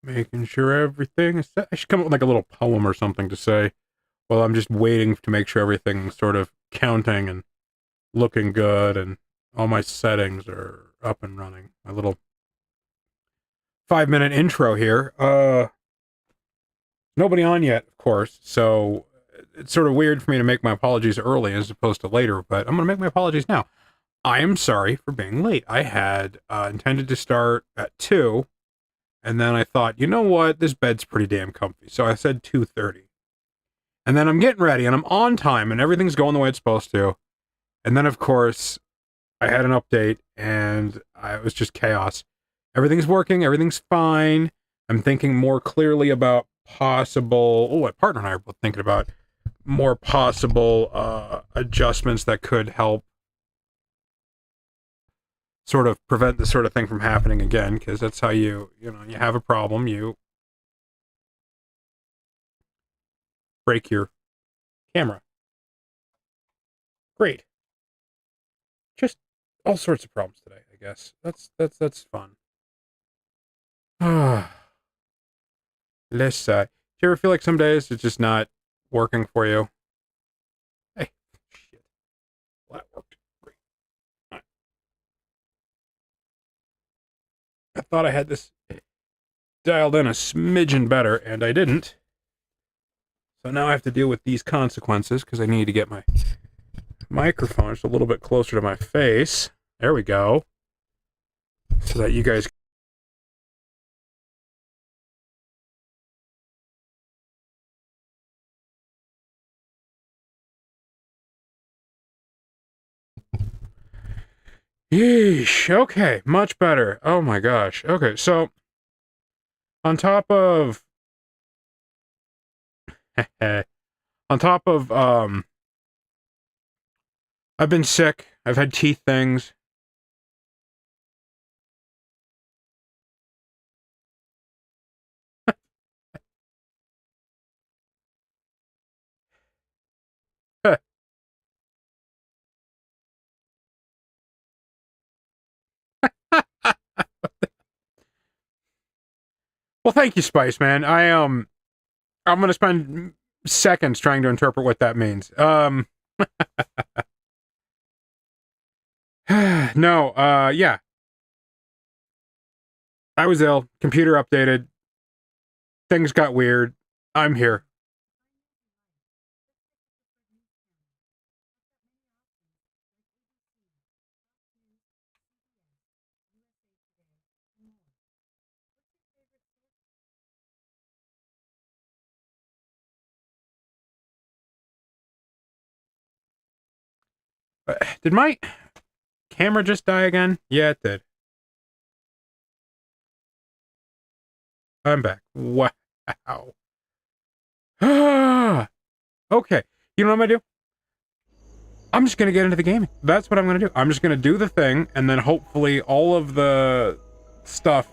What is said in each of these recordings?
Making sure everything is set. I should come up with like a little poem or something to say while I'm just waiting to make sure everything's sort of counting and looking good and all my settings are up and running. My little 5-minute intro here. Nobody on yet, of course, so it's sort of weird for me to make my apologies early as opposed to later, but I'm going to make my apologies now. I am sorry for being late. I had intended to start at 2, and then I thought, you know what, this bed's pretty damn comfy, so I said 2:30. And then I'm getting ready, and I'm on time, and everything's going the way it's supposed to. And then, of course, I had an update, and it was just chaos. Everything's working, everything's fine. I'm thinking more clearly about possible... Oh, my partner and I are both thinking about more possible adjustments that could help sort of prevent this sort of thing from happening again, because that's how you have a problem, you break your camera. Great. Just all sorts of problems today, I guess. That's fun. Let's do you ever feel like some days it's just not working for you? Hey, shit. Well, that worked. Great. Right. I thought I had this dialed in a smidgen better, and I didn't. So now I have to deal with these consequences because I need to get my microphone just a little bit closer to my face. There we go. So that you guys... Yeesh. Okay, much better. Oh my gosh. Okay, so on top of on top of I've been sick. I've had teeth things. Well, thank you, Spice Man. I'm gonna spend seconds trying to interpret what that means. No, yeah. I was ill. Computer updated. Things got weird. I'm here. Did my camera just die again? Yeah, it did. I'm back. Wow. Okay. You know what I'm gonna do? I'm just gonna get into the gaming. That's what I'm gonna do. I'm just gonna do the thing, and then hopefully all of the stuff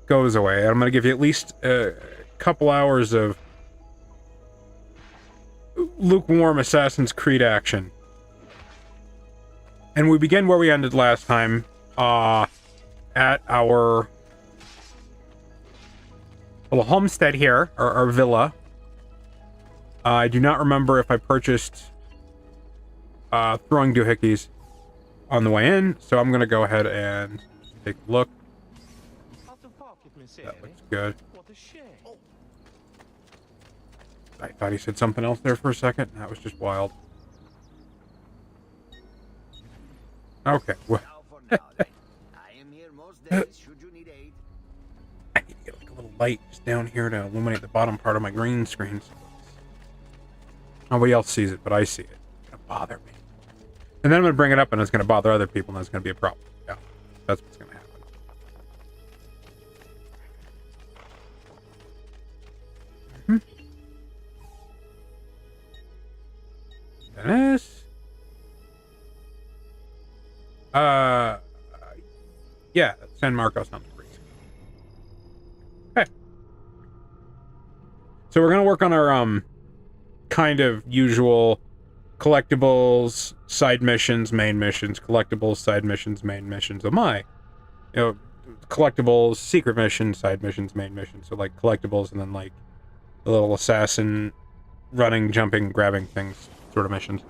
goes away. I'm gonna give you at least a couple hours of lukewarm Assassin's Creed action. And we begin where we ended last time, at our little homestead here, our villa. I do not remember if I purchased throwing doohickeys on the way in, so I'm gonna go ahead and take a look. That looks good. I thought he said something else there for a second. That was just wild. Okay. Well, I need to get like a little light just down here to illuminate the bottom part of my green screens. Nobody else sees it, but I see it. It's gonna bother me. And then I'm gonna bring it up, and it's gonna bother other people, and that's gonna be a problem. Yeah, that's what's gonna happen. Dennis? Yeah, San Marcos on the breeze. Okay. So we're gonna work on our, kind of usual collectibles, side missions, main missions, collectibles, side missions, main missions. Oh my. You know, collectibles, secret missions, side missions, main missions. So like collectibles and then like the little assassin running, jumping, grabbing things sort of missions.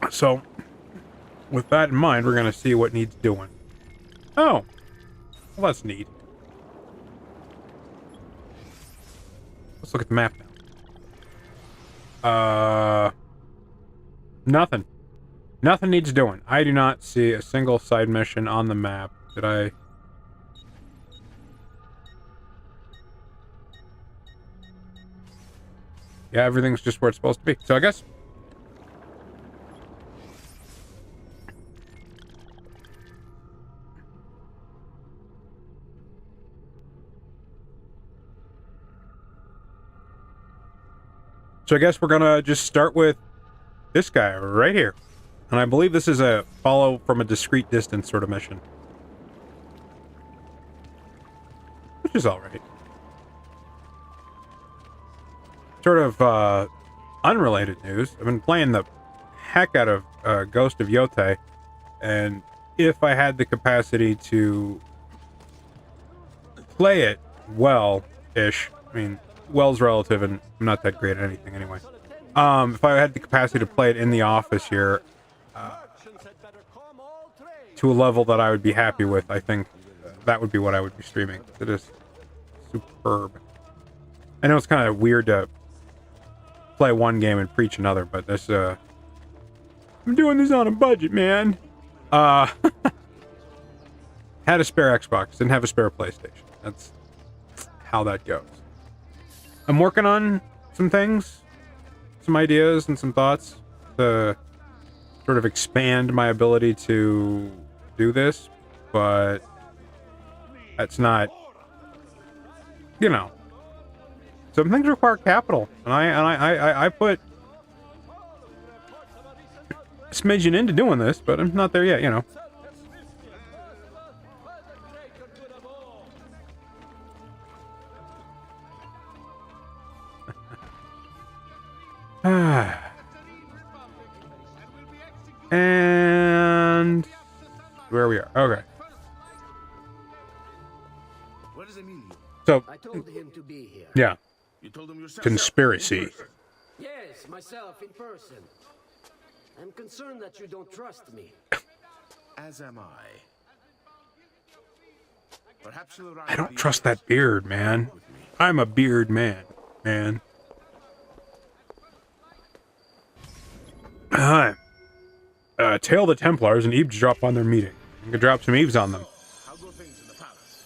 So with that in mind, we're going to see what needs doing. Oh, well, that's neat. Let's look at the map now. Nothing. Nothing needs doing. I do not see a single side mission on the map. Did I... Yeah, everything's just where it's supposed to be. So I guess... So I guess we're gonna just start with this guy right here. And I believe this is a follow from a discrete distance sort of mission. Which is alright. Sort of, unrelated news. I've been playing the heck out of, Ghost of Yotei. And if I had the capacity to play it well-ish, I mean, well's relative and I'm not that great at anything anyway. If I had the capacity to play it in the office here, to a level that I would be happy with, I think that would be what I would be streaming. It is superb. I know it's kind of weird to play one game and preach another, but this, I'm doing this on a budget, man. Had a spare Xbox, didn't have a spare PlayStation. That's how that goes. I'm working on some things, some ideas and some thoughts to sort of expand my ability to do this, but that's not, you know, some things require capital, and I put a smidgen into doing this, but I'm not there yet, you know. And where we are. Okay. What is Emilio? So I told him to be here. yeah. You told him yourself. Conspiracy. Yes, myself in person. I'm concerned that you don't trust me. As am I. Perhaps you'll I don't trust that beard, man. I'm a beard man, man. Tail the Templars and eavesdrop on their meeting. You can drop some eaves on them. How go things in the palace?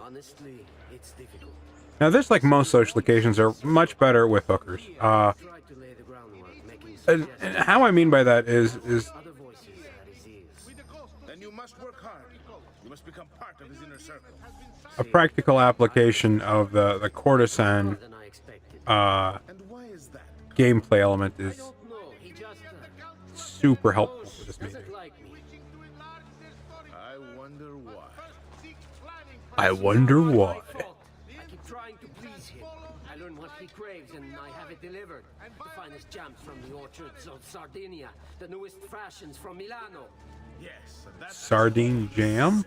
Honestly, it's difficult. Now, this, like most social occasions, are much better with hookers. Try to lay the groundwork, making And how I mean by that is other voices at his ears. Then you must work hard. You must become part of his inner circle. a practical application of the courtesan More than I expected. And why is that? gameplay element is Don't know. He just super helpful for this meeting. doesn't like me. I wonder why. I wonder why. My fault. I keep trying to please him. I learn what he craves and I have it delivered. The finest jams from the orchards of Sardinia, the newest fashions from Milano. Yes, that's Sardine jam?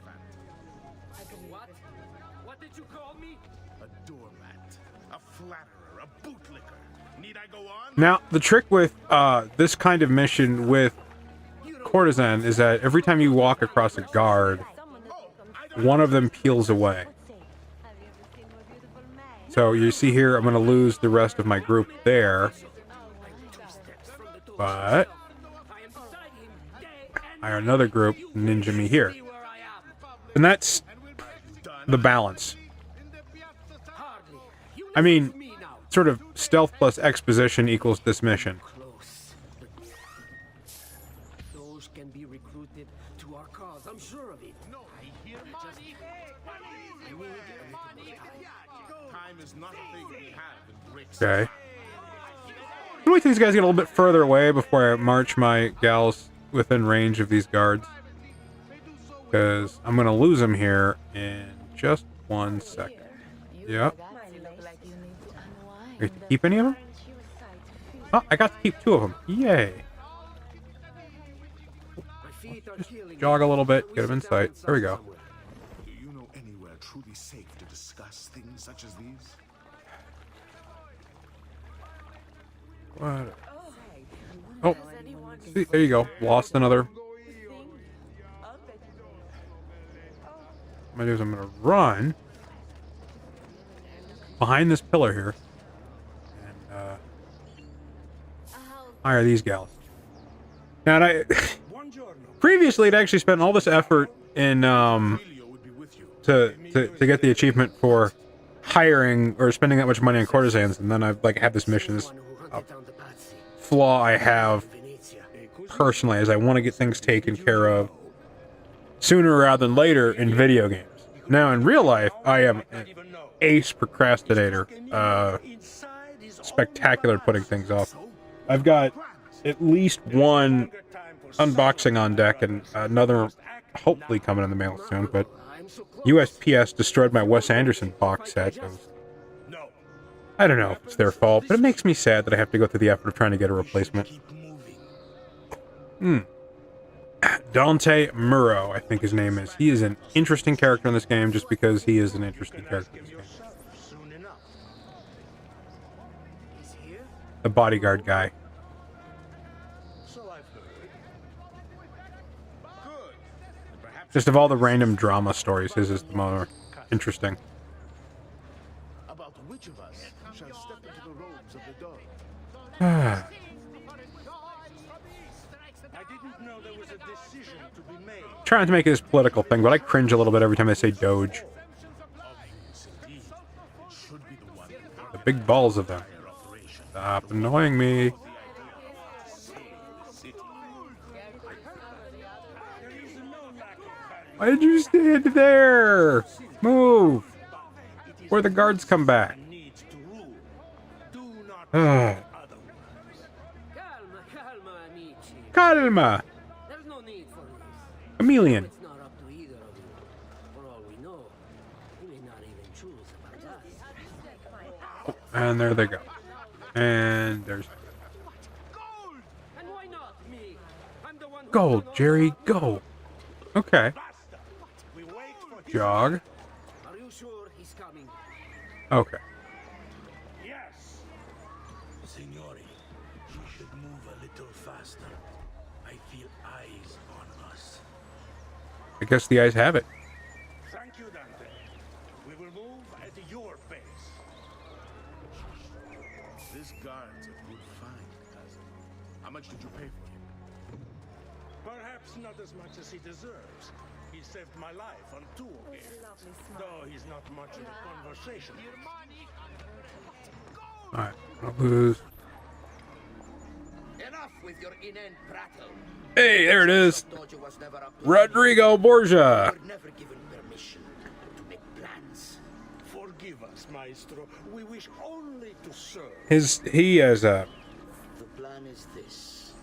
What? What did you call me? a doormat, a flatterer, a bootlicker. Need I go on? Now, the trick with this kind of mission with courtesan is that every time you walk across a guard, one of them peels away. So you see here, I'm going to lose the rest of my group there. But I have another group ninja me here. And that's the balance. I mean, sort of stealth plus exposition equals this mission. Close. Those can be recruited to our cause. I'm sure of it. No, I hear money. I need a little more time. Time is not a thing we have in bricks. Okay. I'm gonna wait till these guys get a little bit further away before I march my gals within range of these guards. Because I'm gonna lose them here in just 1 second. Yep. Wait, to keep any of them? Oh, I got to keep 2 of them. Yay. My feet Just jog a little bit, get him in sight. There we go. Do you know anywhere truly safe to discuss things such as these? What? Oh, see, there you go. Lost another. What I'm gonna do is I'm gonna run behind this pillar here and hire these gals. Now, and I previously had actually spent all this effort in to get the achievement for hiring or spending that much money on courtesans, and then I like have this mission. This flaw I have personally is I want to get things taken care of sooner rather than later in video games. Now, in real life, I am an ace procrastinator. Spectacular at putting things off. I've got at least one unboxing on deck and another hopefully coming in the mail soon, but USPS destroyed my Wes Anderson box set. I don't know if it's their fault, but it makes me sad that I have to go through the effort of trying to get a replacement. Dante Murrow, I think his name is. He is an interesting character in this game just because he is an interesting character in this game. The bodyguard guy. Just of all the random drama stories, his is the more interesting. About which of us shall step into the robes of the dog? Ah. Trying to make it this political thing, but I cringe a little bit every time they say Doge. The big balls of them. Stop annoying me. Why did you stand there? Move! Before the guards come back. Calma! There's no need for this. Chameleon. It's not up to either of you. For all we know, you may not even choose about us. And there they go. And there's And why not me? I'm the one who gold, Jerry, go. Okay. Jog. Are you sure he's coming? Okay. Yes. Signori, you should move a little faster. I feel eyes on us. I guess the eyes have it. Thank you, Dante. We will move at your pace. This guard's a good find, cousin. How much did you pay for him? Perhaps not as much as he deserves. He saved my life on two occasions, though he's not much of a conversation. Alright, I'll lose. Enough with your inane prattle. Hey, there it is. Told you was never up to Rodrigo Borgia. We're never given permission to make plans. Forgive us, Maestro. We wish only to serve. He has a The plan is this.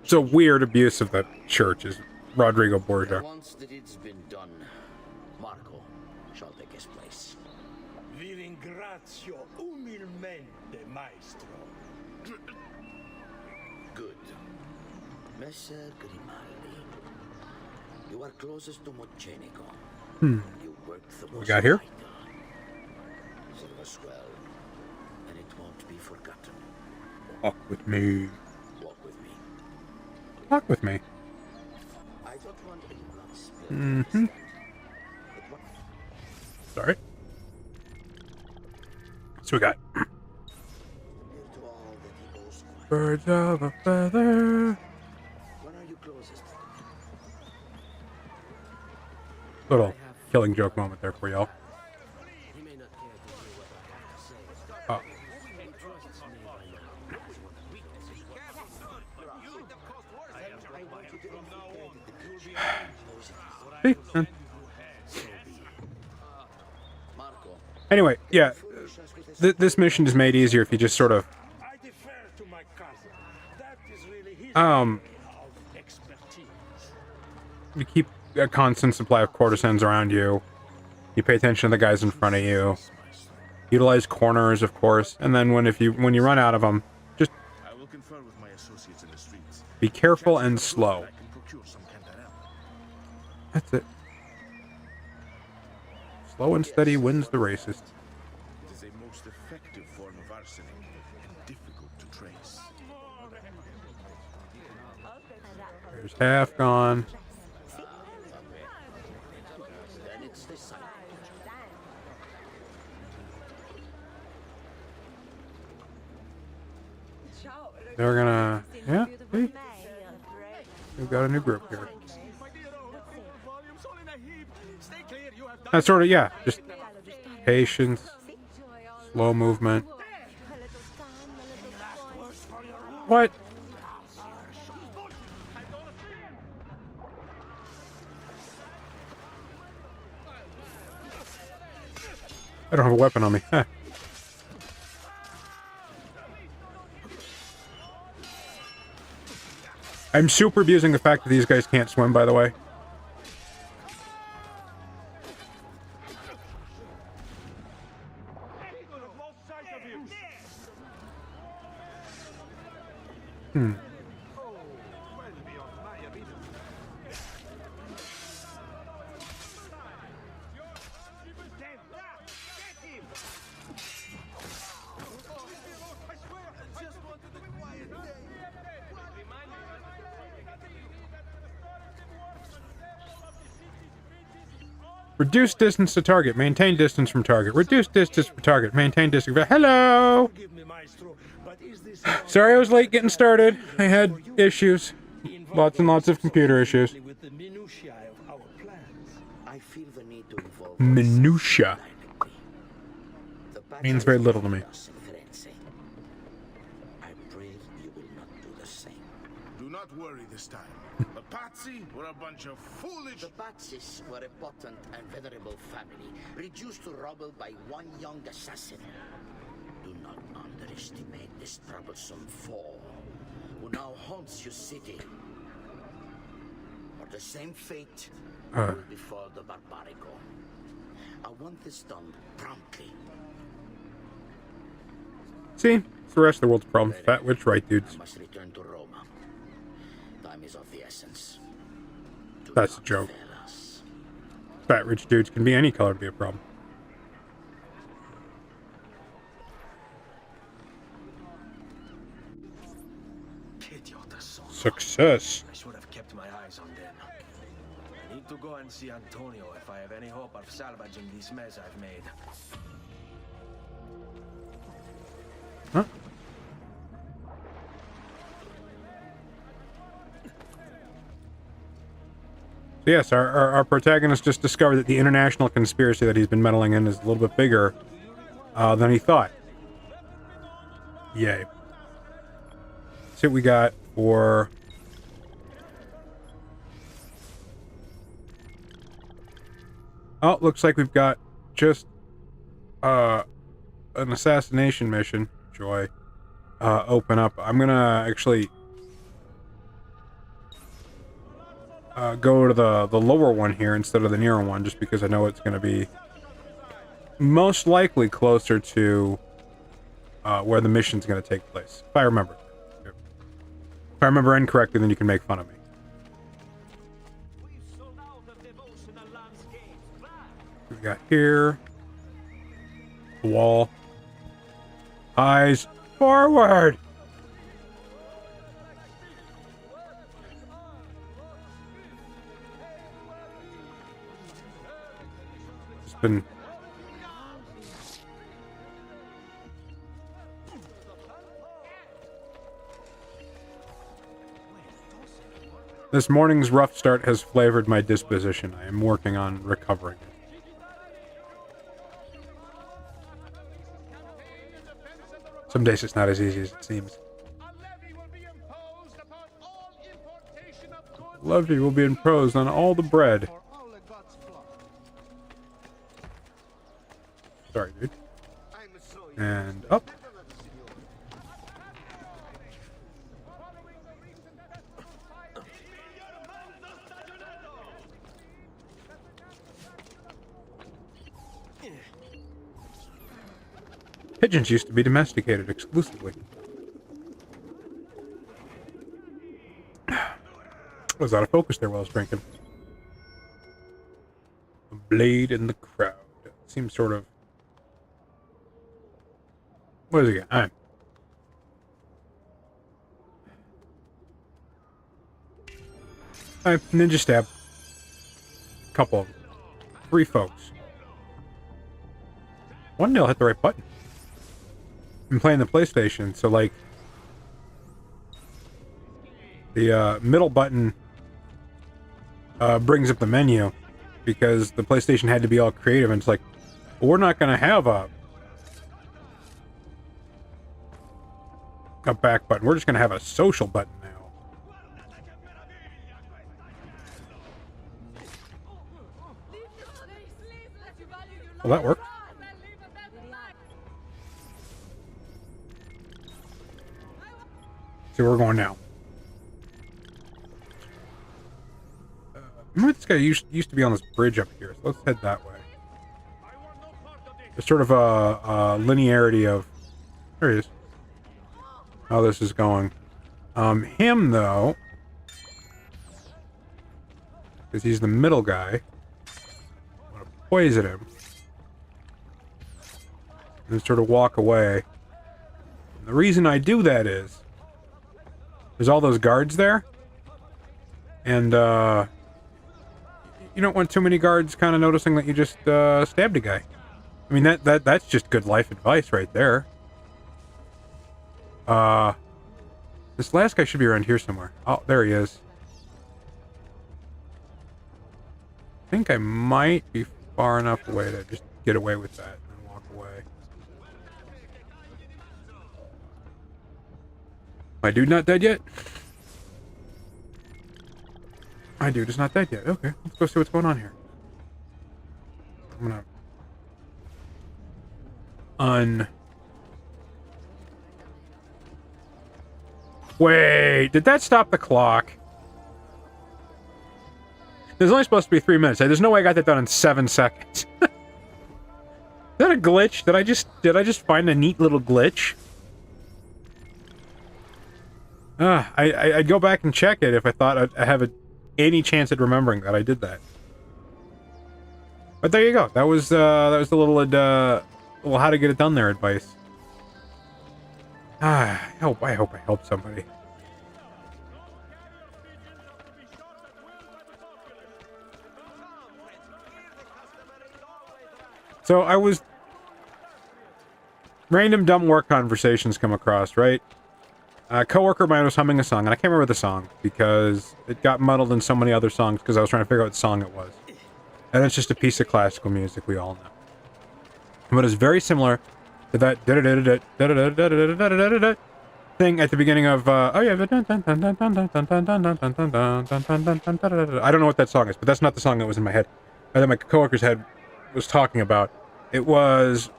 it's a weird abuse of the church is Rodrigo Borgia. Once that it's been done, Marco shall take his place. Vi ringrazio umilmente, Maestro. Good. Messer Grimaldi, you are closest to Mocenigo. You worked the We got here? Serve us well, and it won't be forgotten. Walk with me. Walk with me. Walk with me. I don't want any blood spilled. Mm-hmm. Sorry. So we got Here to all that he owes quiet. birds of a feather. When are you closest? Little killing joke moment there for y'all. He may not care to hear what I have to say. Oh. He trusts me by now. See? And- Marco, Anyway, yeah. This mission is made easier if you just sort of I defer to my cousin. That is really his um area of expertise. you keep a constant supply of courtesans around you. You pay attention to the guys in front of you. Utilize corners, of course, and then when you run out of them, just I will confer with my associates in the streets. be careful and slow. I can procure That's it. Slow and steady wins the races. It is a most effective form of arsenic and difficult to trace. There's half gone. Then it's this side. They're gonna, yeah, see? We've got a new group here. That's sort of, yeah, just patience, slow movement. What? I don't have a weapon on me. Huh. I'm super abusing the fact that these guys can't swim, by the way. Reduce distance to target. Maintain distance from target. Reduce distance from target. Maintain distance. Hello! Sorry I was late getting started. I had issues. Lots and lots of computer issues. With the minutiae of our plans. I feel the need to involve Minutia. The Means very little to me. I pray you will not do the same. Do not worry this time. The Patsy were a bunch of foolish. The Batsis were a potent and venerable family, reduced to rubble by one young assassin. Do not underestimate this troublesome foe, who now haunts your city. Or the same fate will befall the Barbarico. I want this done promptly. See? It's the rest of the world's problem. Fat witch right, dudes. I must return to Roma. Time is of the essence. Do That's a not joke. fail us. Fat rich dudes can be any color to be a problem. Success. I should have kept my eyes on them. I need to go and see Antonio if I have any hope of salvaging this mess I've made. Huh? So yes, our protagonist just discovered that the international conspiracy that he's been meddling in is a little bit bigger than he thought. Yay. See what we got for... Oh, looks like we've got just an assassination mission. Joy. Open up. I'm gonna actually go to the lower one here instead of the nearer one, just because I know it's gonna be most likely closer to where the mission's gonna take place. If I remember. If I remember incorrectly, then you can make fun of me. We got here. The wall. Eyes forward! It's been... This morning's rough start has flavored my disposition. I am working on recovering it. Some days it's not as easy as it seems. Levy will be imposed on all the bread. Sorry, dude. And up. Pigeons used to be domesticated exclusively. I was out of focus there while I was drinking. A blade in the crowd. Seems sort of... What is it again? Alright. Alright, ninja stab. Couple of them. 3 folks. One nail hit the right button. I'm playing the PlayStation, so like... The middle button brings up the menu because the PlayStation had to be all creative, and it's like, well, we're not going to have a back button. We're just going to have a social button now. Well, that worked. So we're going now. Remember this guy used to be on this bridge up here, so let's head that way. There's sort of a linearity of... There he is. How this is going. Him, though... Because he's the middle guy. I'm going to poison him. And sort of walk away. And the reason I do that is... There's all those guards there. And, you don't want too many guards kind of noticing that you just stabbed a guy. I mean, that's just good life advice right there. This last guy should be around here somewhere. Oh, there he is. I think I might be far enough away to just get away with that and walk away. My dude not dead yet? My dude is not dead yet. Okay, let's go see what's going on here. I'm gonna... Wait, did that stop the clock? There's only supposed to be 3 minutes. There's no way I got that done in 7 seconds. Is that a glitch? Did I just find a neat little glitch? I'd go back and check it if I thought I have any chance at remembering that I did that. But there you go. That was the little how to get it done there advice. I hope I helped somebody. So I was... Random dumb work conversations come across, right? A coworker of mine was humming a song, and I can't remember the song because it got muddled in so many other songs because I was trying to figure out what song it was. And it's just a piece of classical music we all know. But it's very similar to that thing at the beginning of oh yeah, I don't know what that song is, but that's not the song that was in my head. That my coworker's head was talking about. It was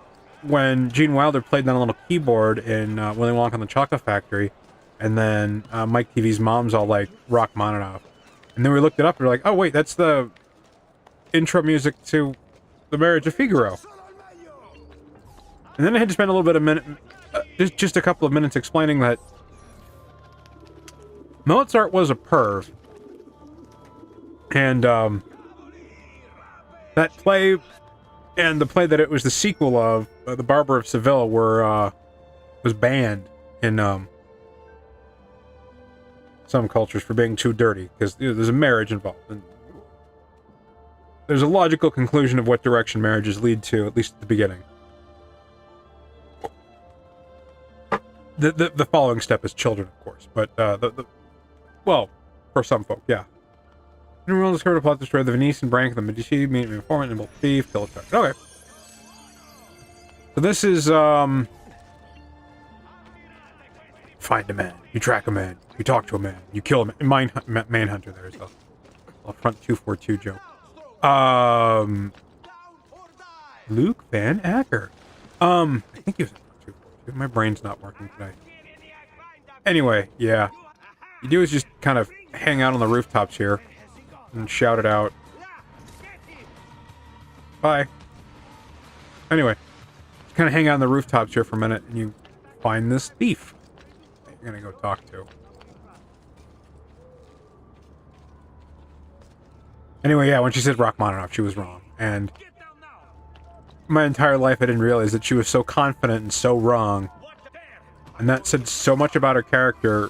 when Gene Wilder played on a little keyboard in Willy Wonka and the Chocolate Factory, and then Mike TV's mom's all like Rachmaninoff, and then we looked it up and we're like, oh wait, that's the intro music to The Marriage of Figaro. And then I had to spend a little bit of just a couple of minutes explaining that Mozart was a perv, and that play and the play that it was the sequel of, The Barber of Seville, was banned in some cultures for being too dirty because there's a marriage involved. And there's a logical conclusion of what direction marriages lead to, at least at the beginning. The following step is children, of course, but well, for some folk, yeah. Everyone has heard of plot destroy the Venetian brank, the Medici, meet informant, and thief, kill a child. Okay. So this is find a man, you track a man, you talk to a man, you kill a man. Manhunter. There's a front 242 joke. Luke Van Acker. I think he was. My brain's not working today. Anyway, yeah. You do is just kind of hang out on the rooftops here and shout it out. Bye. Anyway, just kind of hang out on the rooftops here for a minute and you find this thief that you're gonna go talk to. Anyway, yeah, when she said Rachmaninoff, she was wrong. And my entire life I didn't realize that she was so confident and so wrong. And that said so much about her character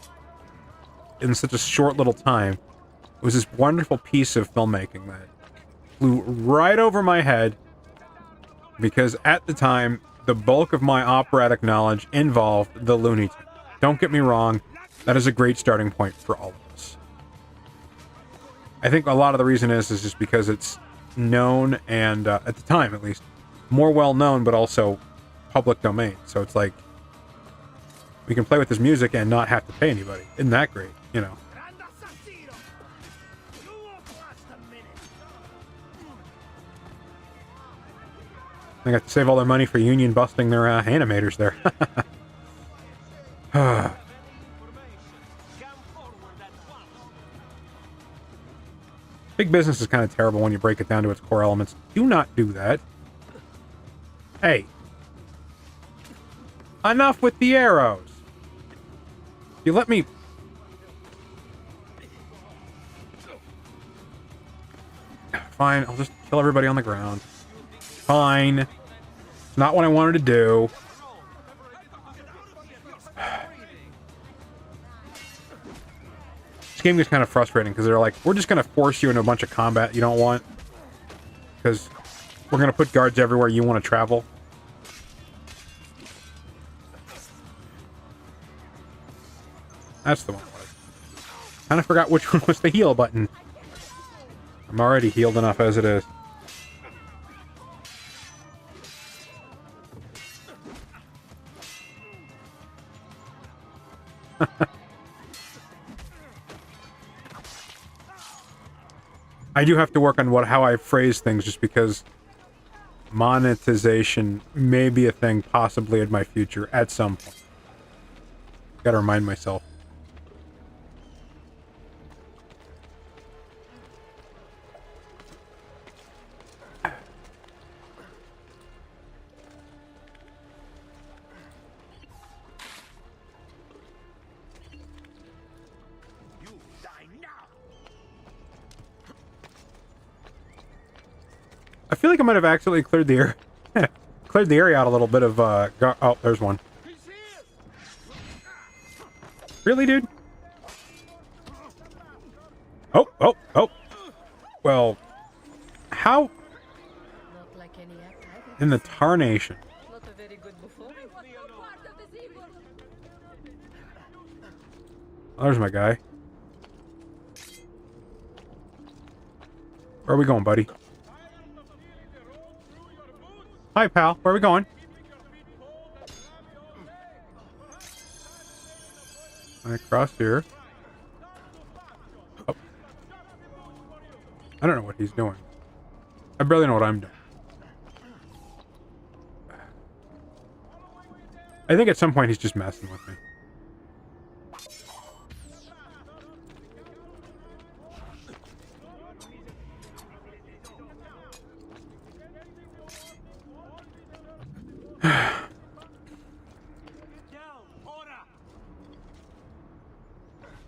in such a short little time. It was this wonderful piece of filmmaking that flew right over my head, because at the time, the bulk of my operatic knowledge involved the Looney Tunes. Don't get me wrong, that is a great starting point for all of us. I think a lot of the reason is just because it's known and, at the time at least, more well known, but also public domain. So it's like, we can play with this music and not have to pay anybody. Isn't that great? You know. They got to save all their money for union busting their animators there. Big business is kind of terrible when you break it down to its core elements. Do not do that. Hey. Enough with the arrows. You let me... Fine, I'll just kill everybody on the ground. Fine. It's not what I wanted to do. This game is kind of frustrating because they're like, we're just going to force you into a bunch of combat you don't want. Because we're going to put guards everywhere you want to travel. That's the one. Kind of forgot which one was the heal button. I'm already healed enough as it is. I do have to work on how I phrase things, just because monetization may be a thing possibly in my future at some point. Gotta remind myself. I feel like I might have accidentally cleared the area, cleared the area out a little bit of, oh, there's one. Really, dude? Oh, oh, oh. Well, how in the tarnation? Oh, there's my guy. Where are we going, buddy? Hi, pal. Where are we going? Across here. Oh. I don't know what he's doing. I barely know what I'm doing. I think at some point he's just messing with me.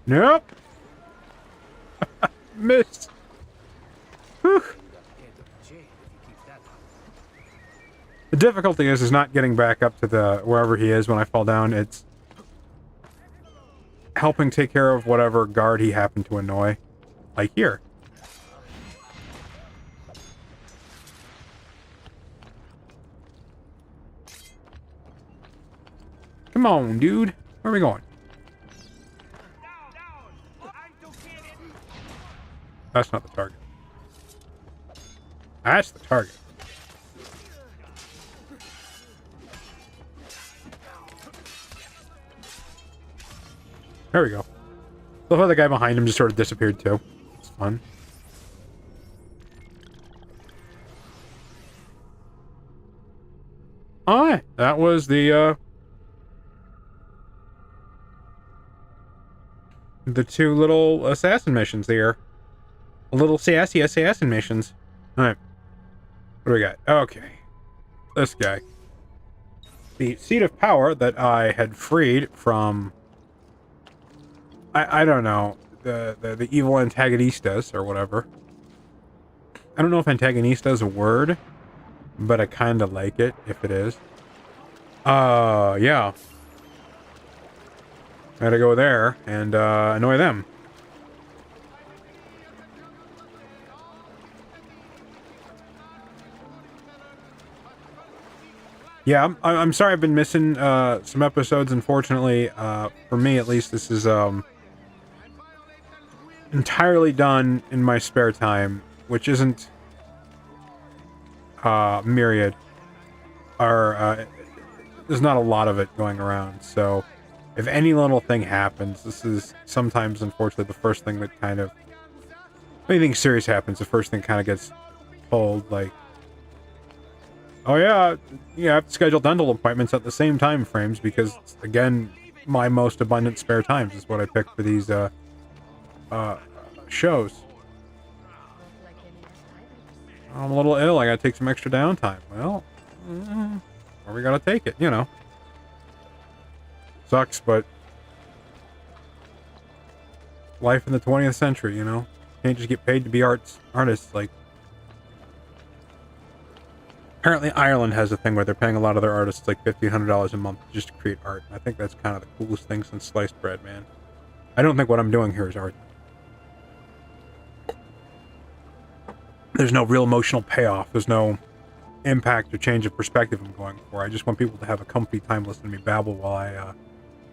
Nope. Missed. Whew. The difficulty is not getting back up to the wherever he is when I fall down. It's helping take care of whatever guard he happened to annoy. Like here. Come on, dude. Where are we going? That's not the target. That's the target. There we go. Love how the guy behind him just sort of disappeared too. It's fun. Oh, that was the two little assassin missions there. Little sassy assassin missions. Alright. What do we got? Okay. This guy. The seat of power that I had freed from... I don't know. The evil antagonistas or whatever. I don't know if antagonista is a word, but I kind of like it if it is. Yeah. Gotta go there and annoy them. Yeah, I'm sorry I've been missing some episodes. Unfortunately, for me at least, this is entirely done in my spare time, which isn't myriad, or there's not a lot of it going around. So if any little thing happens, this is sometimes, unfortunately, the first thing that kind of, if anything serious happens, the first thing kind of gets pulled, like, oh yeah, I have to schedule dental appointments at the same time frames because, again, my most abundant spare times is what I pick for these shows. I'm a little ill, I gotta take some extra downtime. Well, or we gotta take it, you know. Sucks, but life in the 20th century, you know. Can't just get paid to be artists, like. Apparently Ireland has a thing where they're paying a lot of their artists like $1,500 a month just to create art. I think that's kind of the coolest thing since sliced bread, man. I don't think what I'm doing here is art. There's no real emotional payoff. There's no impact or change of perspective I'm going for. I just want people to have a comfy time listening to me babble while I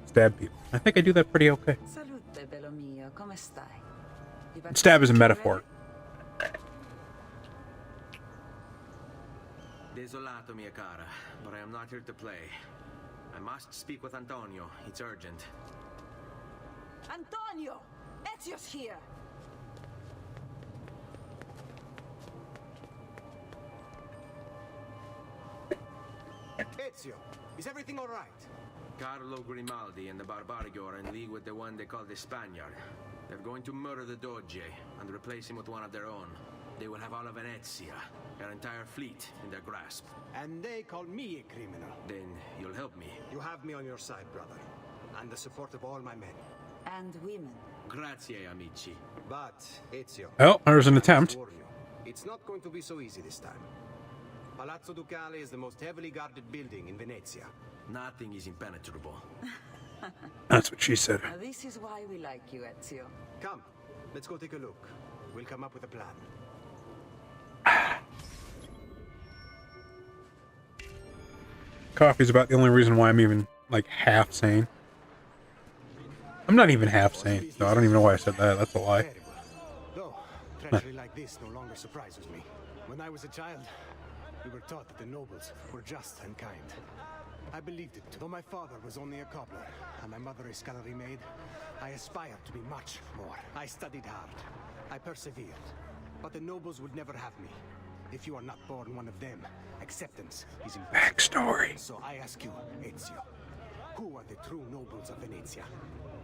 stab people. I think I do that pretty okay. Salute, bello mio. Come stai? Stab is a metaphor. Desolato, mia cara, but I am not here to play. I must speak with Antonio. It's urgent. Antonio! Ezio's here! Ezio, is everything all right? Carlo Grimaldi and the Barbarigo are in league with the one they call the Spaniard. They're going to murder the Doge and replace him with one of their own. They will have all of Venezia, their entire fleet, in their grasp. And they call me a criminal. Then you'll help me. You have me on your side, brother. And the support of all my men. And women. Grazie, amici. But, Ezio... Oh, there's an attempt. I warn you, it's not going to be so easy this time. Palazzo Ducale is the most heavily guarded building in Venezia. Nothing is impenetrable. That's what she said. Now this is why we like you, Ezio. Come, let's go take a look. We'll come up with a plan. Coffee's about the only reason why I'm even, like, half sane. I'm not even half sane, so I don't even know why I said that. That's a lie. Terrible. Though, treachery like this no longer surprises me. When I was a child, we were taught that the nobles were just and kind. I believed it, though my father was only a cobbler, and my mother a scullery maid. I aspired to be much more. I studied hard. I persevered. But the nobles would never have me. If you are not born one of them, acceptance is impossible. Backstory. So I ask you, Ezio, who are the true nobles of Venezia?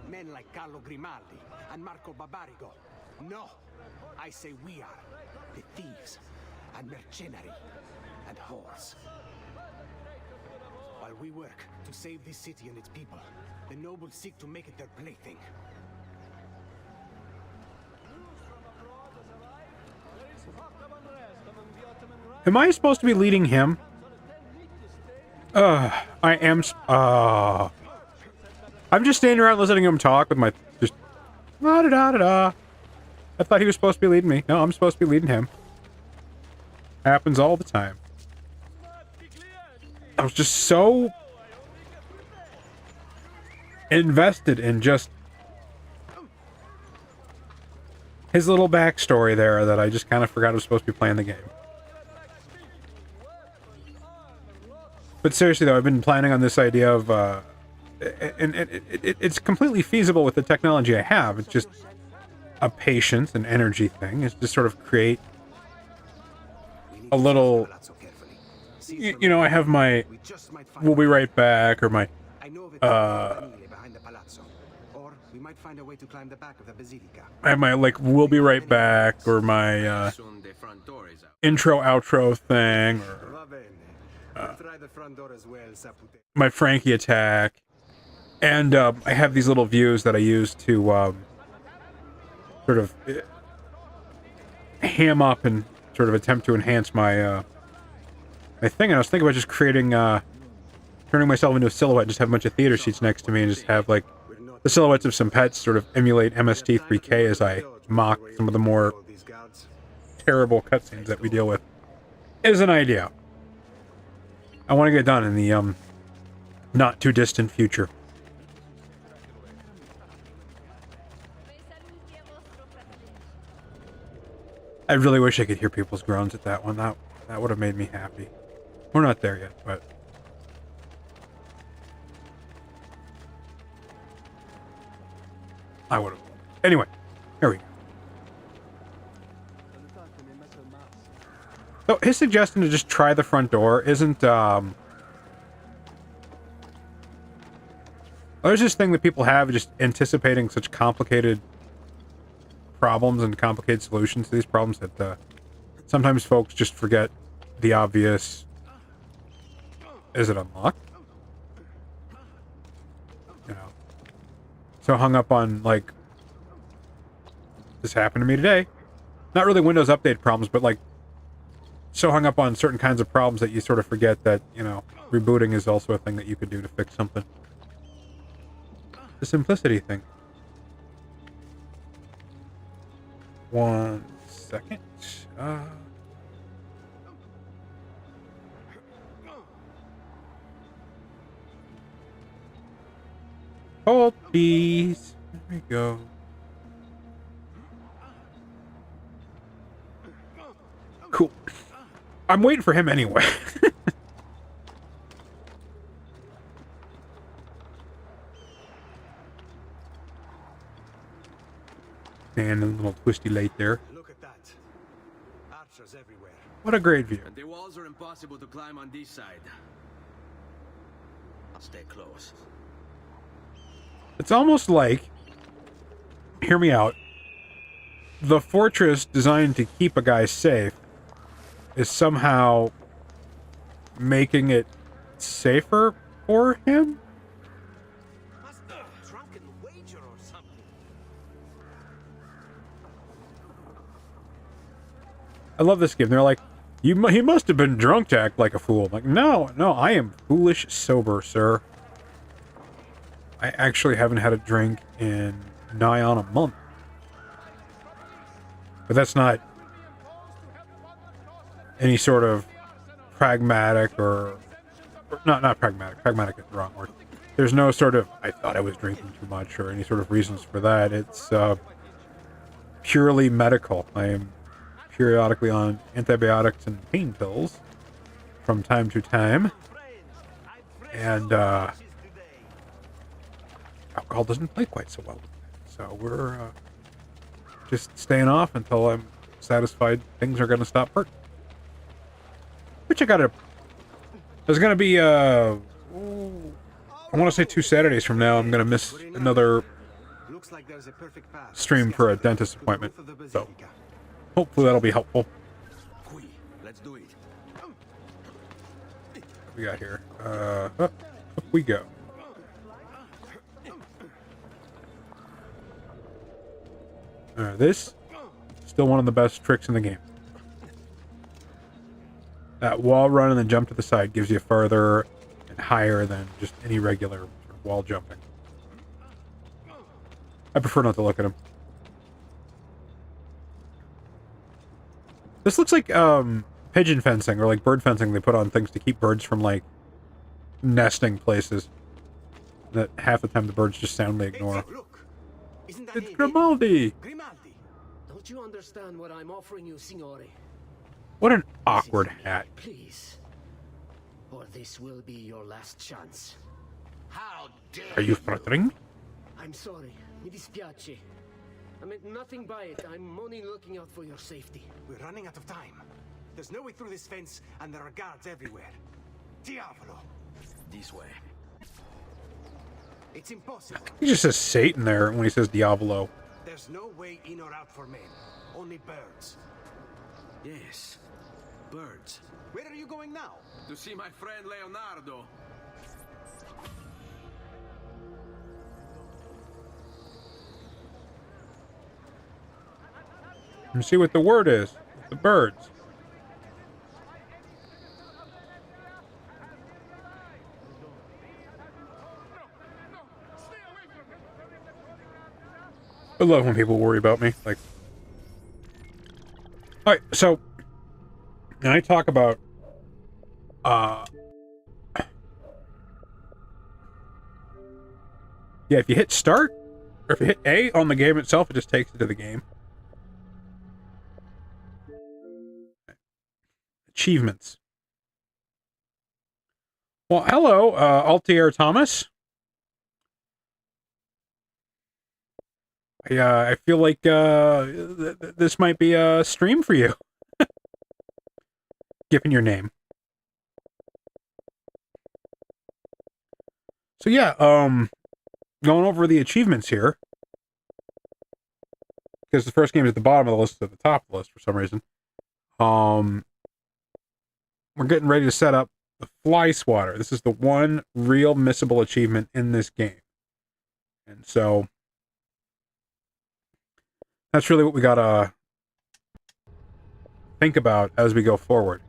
Men like Carlo Grimaldi and Marco Barbarigo? No, I say we are the thieves and mercenary and whores. While we work to save this city and its people, the nobles seek to make it their plaything. Am I supposed to be leading him? I am. I'm just standing around listening to him talk with my just. Da da da da. I thought he was supposed to be leading me. No, I'm supposed to be leading him. Happens all the time. I was just so invested in just his little backstory there that I just kind of forgot I was supposed to be playing the game. But seriously though, I've been planning on this idea of, and it's completely feasible with the technology I have. It's just a patience and energy thing. It's just sort of create a little, you know, I have my, we'll be right back, or my, behind the palazzo. Or we might find a way to climb the back of the basilica. I have my, like, we'll be right back, or my, Soon the front door is out. intro outro thing, or Va bene. We'll try the front door as well, Sapute. my Frankie attack. And I have these little views that I use to sort of ham up and sort of attempt to enhance my my thing. And I was thinking about just creating, turning myself into a silhouette, just have a bunch of theater seats next to me, and just have like the silhouettes of some pets sort of emulate MST3K as I mock some of the more terrible cutscenes that we deal with. Is an idea. I want to get it done in the not too distant future. I really wish I could hear people's groans at that one. That would have made me happy. We're not there yet, but I would have. Anyway, here we go. So his suggestion to just try the front door isn't, there's this thing that people have, just anticipating such complicated problems and complicated solutions to these problems that sometimes folks just forget the obvious. Is it unlocked? You know. So hung up on, like, this happened to me today. Not really Windows Update problems, but like, so hung up on certain kinds of problems that you sort of forget that, you know, rebooting is also a thing that you could do to fix something. The simplicity thing. 1 second. Hold, please. There we go. Cool. I'm waiting for him anyway. And a little twisty late there. Look at that. Archers everywhere. What a great view. And the walls are impossible to climb on this side. I'll stay close. It's almost like, hear me out, the fortress designed to keep a guy safe is somehow making it safer for him? Must be a drunken wager or something. I love this game. They're like, he must have been drunk to act like a fool. I'm like, no, I am foolish sober, sir. I actually haven't had a drink in nigh on a month. But that's not any sort of pragmatic or not pragmatic. Pragmatic is the wrong word. There's no sort of, I thought I was drinking too much or any sort of reasons for that. It's purely medical. I am periodically on antibiotics and pain pills from time to time. And alcohol doesn't play quite so well. So we're just staying off until I'm satisfied things are going to stop hurting. Which there's going to be, I want to say 2 Saturdays from now, I'm going to miss another Looks like there's a perfect path. stream for a dentist appointment. So hopefully that'll be helpful. Let's do it. What we got here? Up we go. This, still one of the best tricks in the game. That wall run and then jump to the side gives you farther and higher than just any regular sort of wall jumping. I prefer not to look at him. This looks like pigeon fencing or like bird fencing they put on things to keep birds from like nesting places that half the time the birds just soundly ignore. Look. Isn't that It's it? Grimaldi! Grimaldi. Don't you understand what I'm offering you, Signore? What an awkward hat. Please. Or this will be your last chance. How dare Are you fluttering? I'm sorry. Mi dispiace. I meant nothing by it. I'm only looking out for your safety. We're running out of time. There's no way through this fence, and there are guards everywhere. Diavolo. This way. It's impossible. He just says Satan there when he says Diavolo. There's no way in or out for men. Only birds. Yes. Birds. Where are you going now? To see my friend Leonardo. Let me see what the word is. The birds. I love when people worry about me. Like, all right, so when I talk about yeah, if you hit start or if you hit A on the game itself, it just takes you to the game. Achievements. Well, hello, Altier Thomas. I feel like this might be a stream for you, given your name. So yeah, going over the achievements here, because the first game is at the bottom of the list, at the top of the list for some reason. We're getting ready to set up the Fly Swatter. This is the one real missable achievement in this game, and so that's really what we gotta think about as we go forward.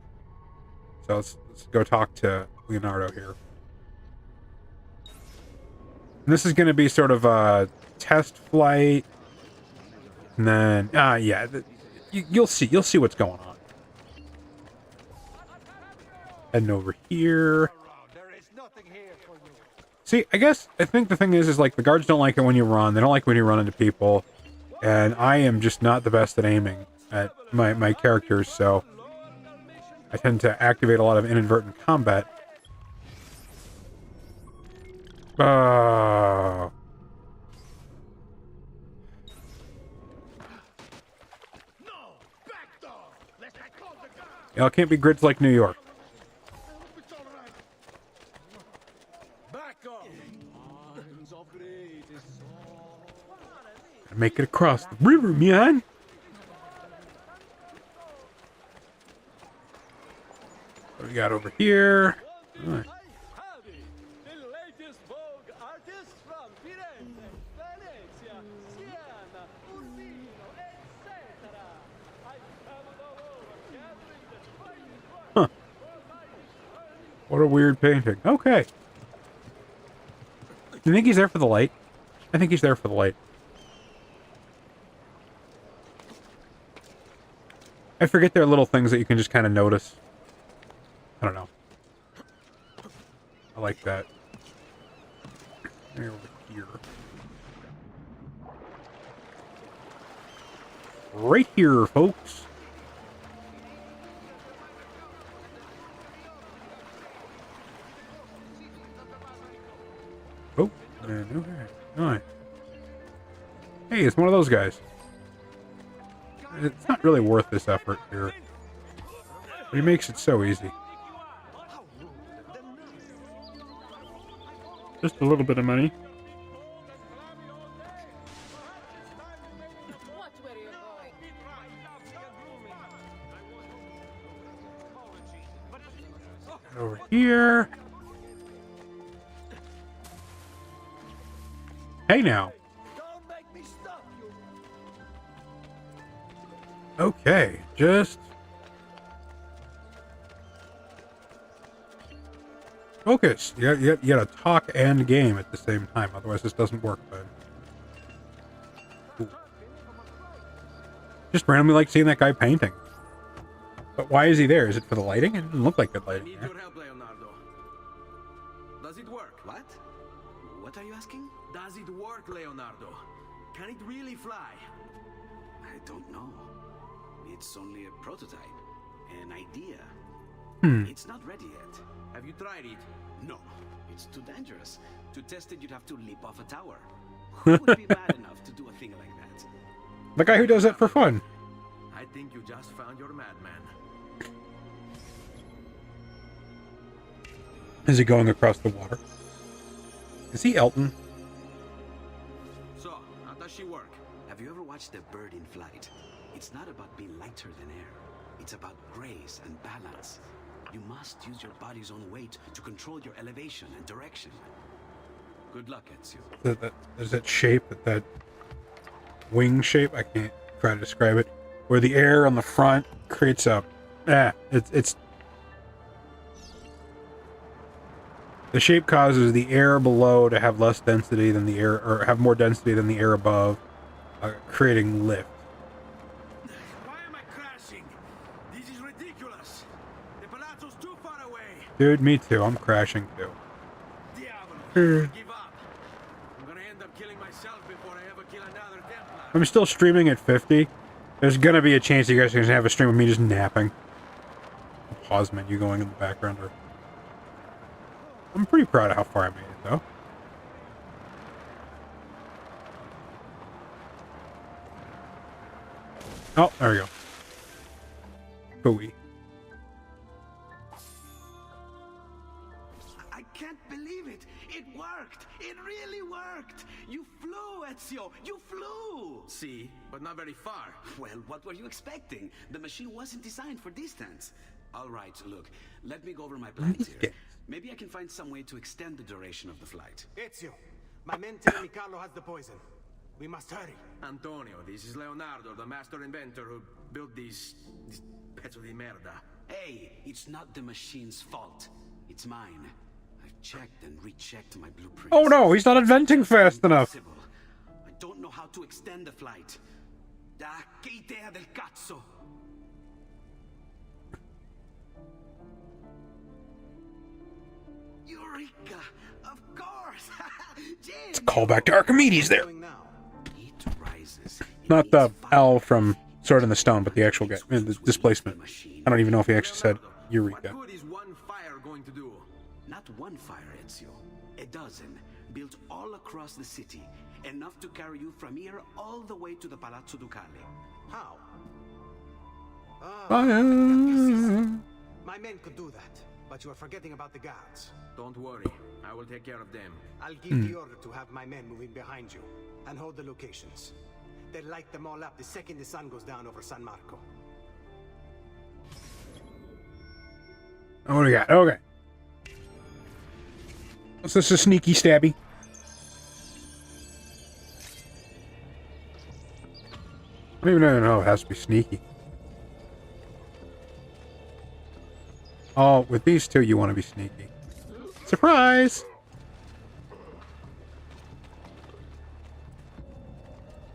So let's go talk to Leonardo here. And this is going to be sort of a test flight, and then yeah, you'll see what's going on. Heading over here. See, I think the thing is like the guards don't like it when you run. They don't like when you run into people, and I am just not the best at aiming at my characters, so I tend to activate a lot of inadvertent combat. Yeah, it can't be grids like New York. Make it across the river, man. What do we got over here? All right. Huh. What a weird painting. Okay. Do you think he's there for the light? I think he's there for the light. I forget there are little things that you can just kind of notice. I don't know. I like that. Over here. Right here, folks. Oh, and okay. Nice. Hey, it's one of those guys. It's not really worth this effort here. But he makes it so easy. Just a little bit of money. Over here. Hey now. Okay, just focus. You gotta talk and game at the same time, otherwise this doesn't work, bud. Ooh. Just randomly like seeing that guy painting. But why is he there? Is it for the lighting? It doesn't look like good lighting. Need your help, Leonardo. Does it work? What? What are you asking? Does it work, Leonardo? Can it really fly? I don't know. It's only a prototype, an idea. It's not ready yet. Have you tried it? No, it's too dangerous. To test it, you'd have to leap off a tower. Who would be mad enough to do a thing like that? The guy who does it for fun. I think you just found your madman. Is he going across the water? Is he Elton? So, how does she work? Have you ever watched a bird in flight? It's not about being lighter than air. It's about grace and balance. You must use your body's own weight to control your elevation and direction. Good luck, Ezio. There's that shape, that wing shape. I can't try to describe it. Where the air on the front creates a... it's... The shape causes the air below to have less density than the air... Or have more density than the air above. creating lift. Why am I crashing? This is ridiculous. The palazzo's too far away. Dude, me too. I'm crashing too. Diavolo, give up. I'm gonna end up killing myself before I ever kill another Templar. I'm still streaming at 50. There's gonna be a chance you guys are gonna have a stream of me just napping. Pause menu going in the background. I'm pretty proud of how far I made it, though. Oh, there we go. Booey. I can't believe it. It worked. It really worked. You flew, Ezio. You flew. See, but not very far. Well, what were you expecting? The machine wasn't designed for distance. All right, look. Let me go over my plans here. Maybe I can find some way to extend the duration of the flight. Ezio, my men tell me Carlo has the poison. We must hurry. Antonio, this is Leonardo, the master inventor who built these pezzo di merda. Hey, it's not the machine's fault. It's mine. I've checked and rechecked my blueprints. Oh no, he's not inventing fast enough. I don't know how to extend the flight. Ah, che idea del cazzo! Eureka! Of course! It's a callback to Archimedes there. Heat rises. Not the L from Sword in the Stone, but the actual guy, the displacement. I don't even know if he actually said Eureka. What good is one fire going to do? Not one fire, Ezio. A dozen, built all across the city. Enough to carry you from here all the way to the Palazzo Ducale. How? Fire. My men could do that, but you are forgetting about the guards. Don't worry, I will take care of them. I'll give the order to have my men moving behind you and hold the locations. They'll light them all up the second the sun goes down over San Marco. Oh, what do we got? Okay. What's this, a sneaky stabby? I don't even know it has to be sneaky. Oh, with these two, you want to be sneaky. Surprise!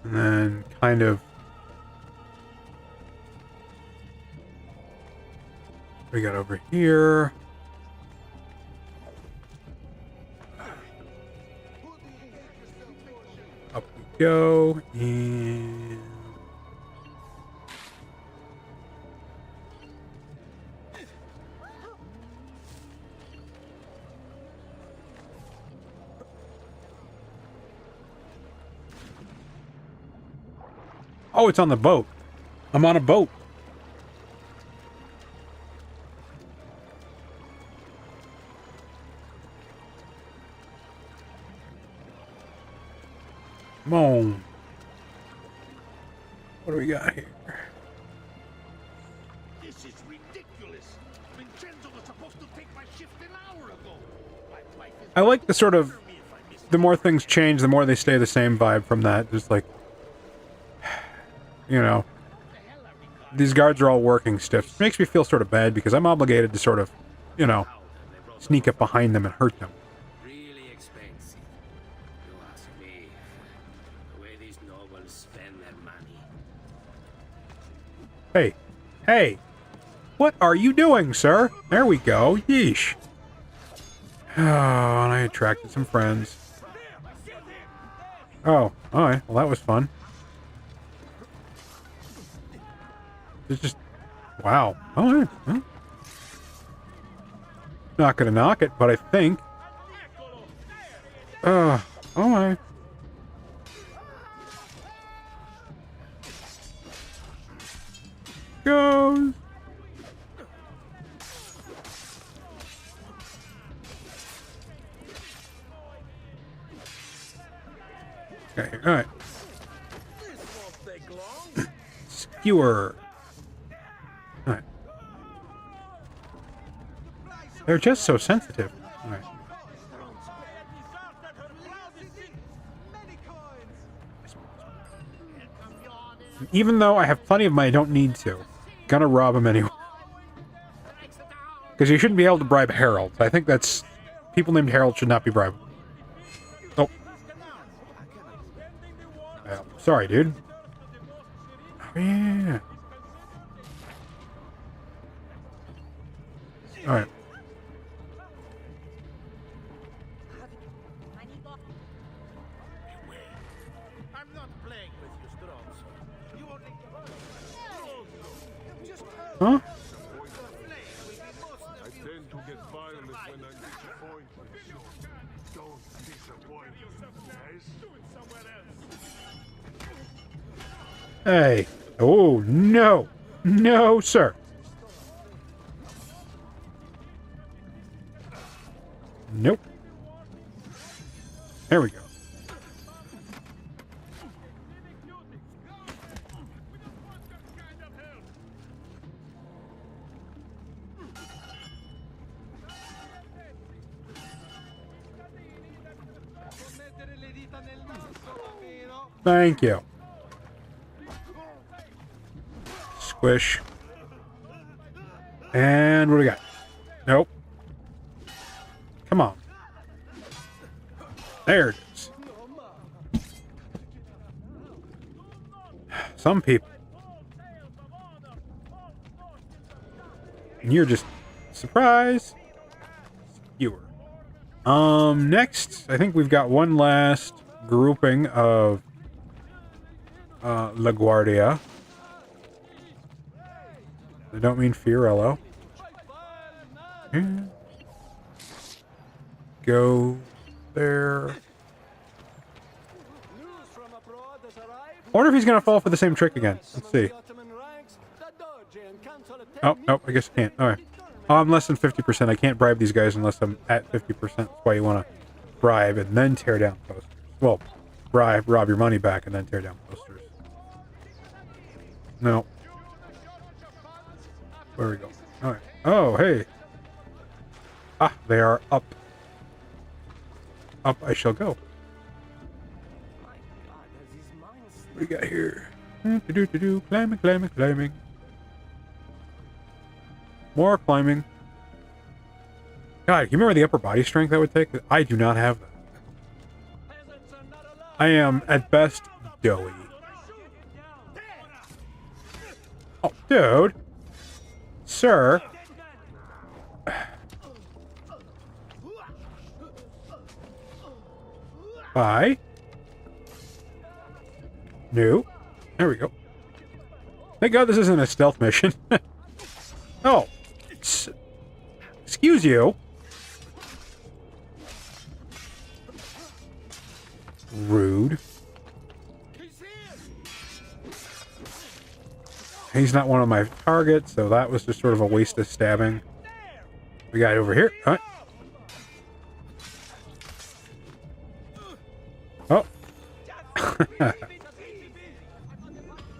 And then kind of... we got over here. Up we go, and... oh, it's on the boat. I'm on a boat. Come on. What do we got here? This is ridiculous. Vincenzo was supposed to take my shift an hour ago. My wife is I like the sort of, me if I miss the more things change, the more they stay the same vibe from that. Just like, you know, these guards are all working stiff. It makes me feel sort of bad because I'm obligated to sort of, you know, sneak up behind them and hurt them. Really expensive. You ask me. The way these nobles spend their money. Hey, hey, what are you doing, sir? There we go. Yeesh. Oh, and I attracted some friends. Oh, alright. Well, that was fun. It's just... wow. Alright. Well, not gonna knock it, but I think... alright. Goes. Okay, alright. Skewer. Alright. They're just so sensitive. Alright. Even though I have plenty of money, I don't need to. Gonna rob him anyway. Because you shouldn't be able to bribe Harold. I think that's... people named Harold should not be bribed. Oh. Well. sorry, dude. Oh, yeah. Alright. I'm not playing with you, strong sir. You only Huh? I tend to get violent when I'm disappointed. Don't disappoint me, guys. Do it somewhere else. Hey. Oh, no. No, sir. Nope. There we go. Thank you. Squish. And what do we got? Nope. Come on. There it is. Some people. And you're just surprised. Skewer. Next, I think we've got one last grouping of La Guardia. I don't mean Fiorello. Go there. I wonder if he's gonna fall for the same trick again. Let's see. Oh, nope, I guess I can't. Alright. Oh, I'm less than 50%. I can't bribe these guys unless I'm at 50%. That's why you want to bribe and then tear down posters. Well, bribe, rob your money back, and then tear down posters. No. Where we go? Alright. Oh, hey. Ah, they are up. Up I shall go. What do we got here? Climbing, climbing, climbing. More climbing. God, you remember the upper body strength that would take? I do not have that. I am, at best, doughy. Oh, dude. Sir. Bye. No. There we go. Thank God this isn't a stealth mission. Oh. Excuse you. Rude. He's not one of my targets, so that was just sort of a waste of stabbing. We got it over here. All right. Oh.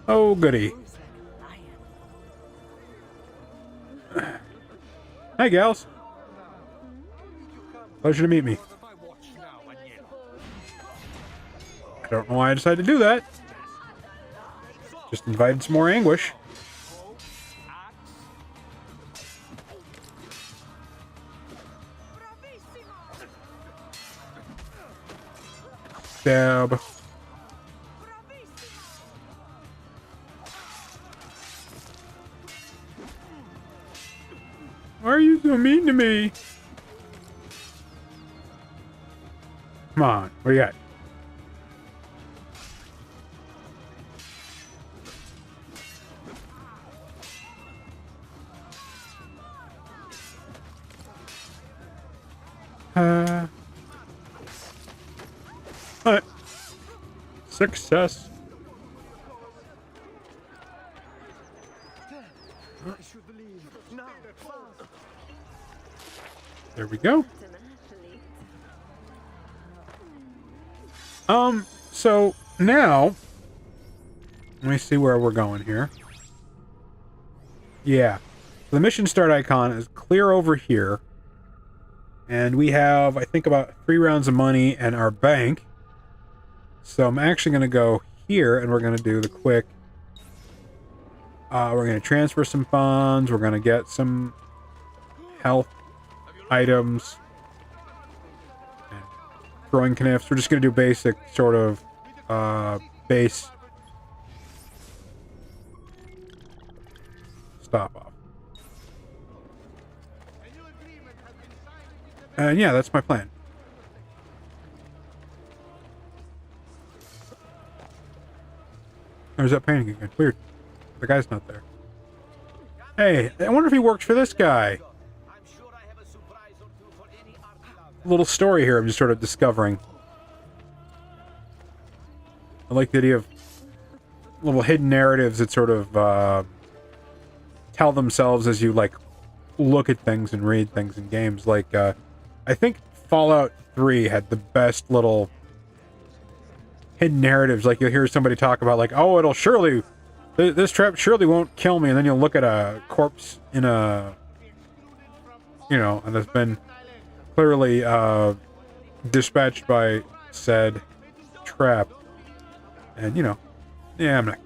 Oh, goody. Hey, gals. Pleasure to meet me. I don't know why I decided to do that. Just invited some more anguish. Stab. Why are you so mean to me? Come on, what do you got? Alright. Success. There we go. So now, let me see where we're going here. Yeah. The mission start icon is clear over here. And we have, I think, about 3 rounds of money in our bank. So I'm actually going to go here, and we're going to do the quick. We're going to transfer some funds. We're going to get some health items. And throwing knives. We're just going to do basic sort of base. Stop off. And yeah, that's my plan. There's that painting again. Weird. The guy's not there. Hey, I wonder if he works for this guy. Little story here I'm just sort of discovering. I like the idea of little hidden narratives that sort of tell themselves as you like look at things and read things in games. Like I think Fallout 3 had the best little hidden narratives. Like you'll hear somebody talk about like, oh, it'll surely, this trap surely won't kill me, and then you'll look at a corpse in a, you know, and it's been clearly dispatched by said trap. And you know, yeah, I'm not.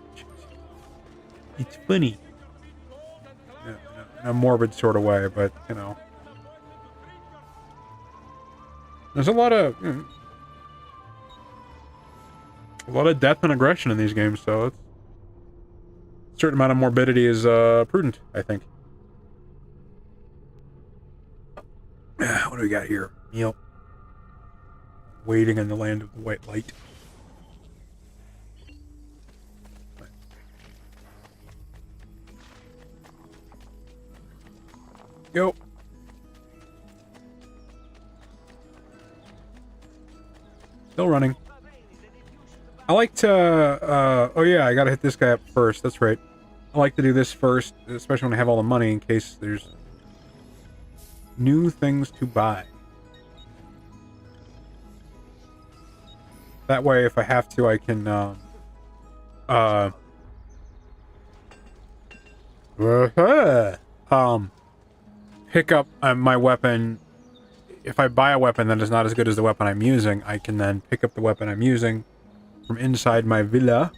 It's funny, in a morbid sort of way, but you know, there's a lot of death and aggression in these games, so it's, a certain amount of morbidity is prudent, I think. What do we got here? Meal. Waiting in the land of the white light. Go. Still running. I like to, oh yeah, I gotta hit this guy up first, that's right. I like to do this first, especially when I have all the money, in case there's new things to buy. That way, if I have to, I can, pick up my weapon. If I buy a weapon that is not as good as the weapon I'm using, I can then pick up the weapon I'm using from inside my villa.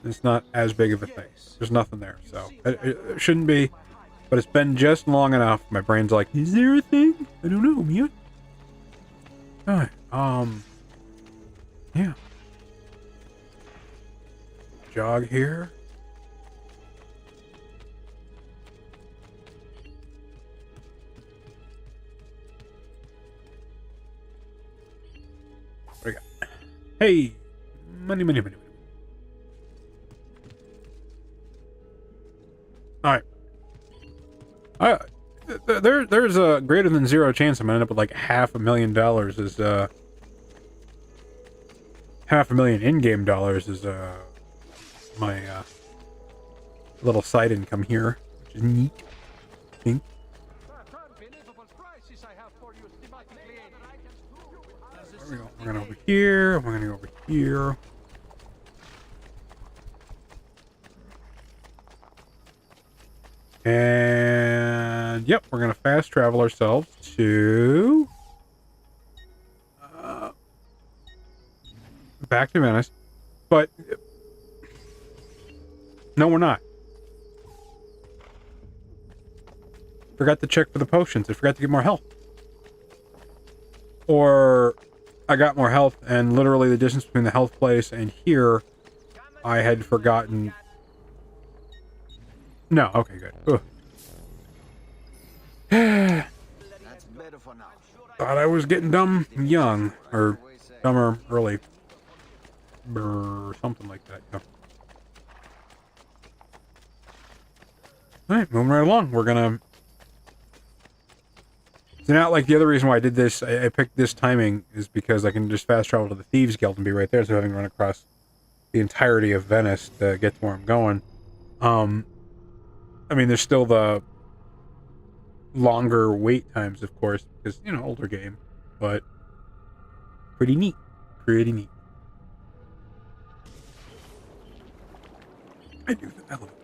It's not as big of a thing. There's nothing there, so it shouldn't be. But it's been just long enough. My brain's like, is there a thing? I don't know, man. Alright, yeah. Jog here. What do we got? Hey! Money, money, money, money. Alright. There's a greater than zero chance I'm gonna end up with like $500,000 is $500,000 in-game dollars is my little side income here, which is neat. I think. We're gonna over here. We're gonna go over here. And yep, we're gonna fast travel ourselves to back to Venice, but no, we're not. Forgot to check for the potions. I forgot to get more health, or I got more health, and literally the distance between the health place and here, I had forgotten. No, okay, good. Thought I was getting dumb young, or dumber early, or something like that. Yeah. Alright, moving right along. We're gonna... So now, like, the other reason why I did this, I picked this timing, is because I can just fast travel to the Thieves Guild and be right there, so having to run across the entirety of Venice to get to where I'm going. I mean, there's still the longer wait times, of course, because, you know, older game, but pretty neat. Pretty neat. I do. I love it.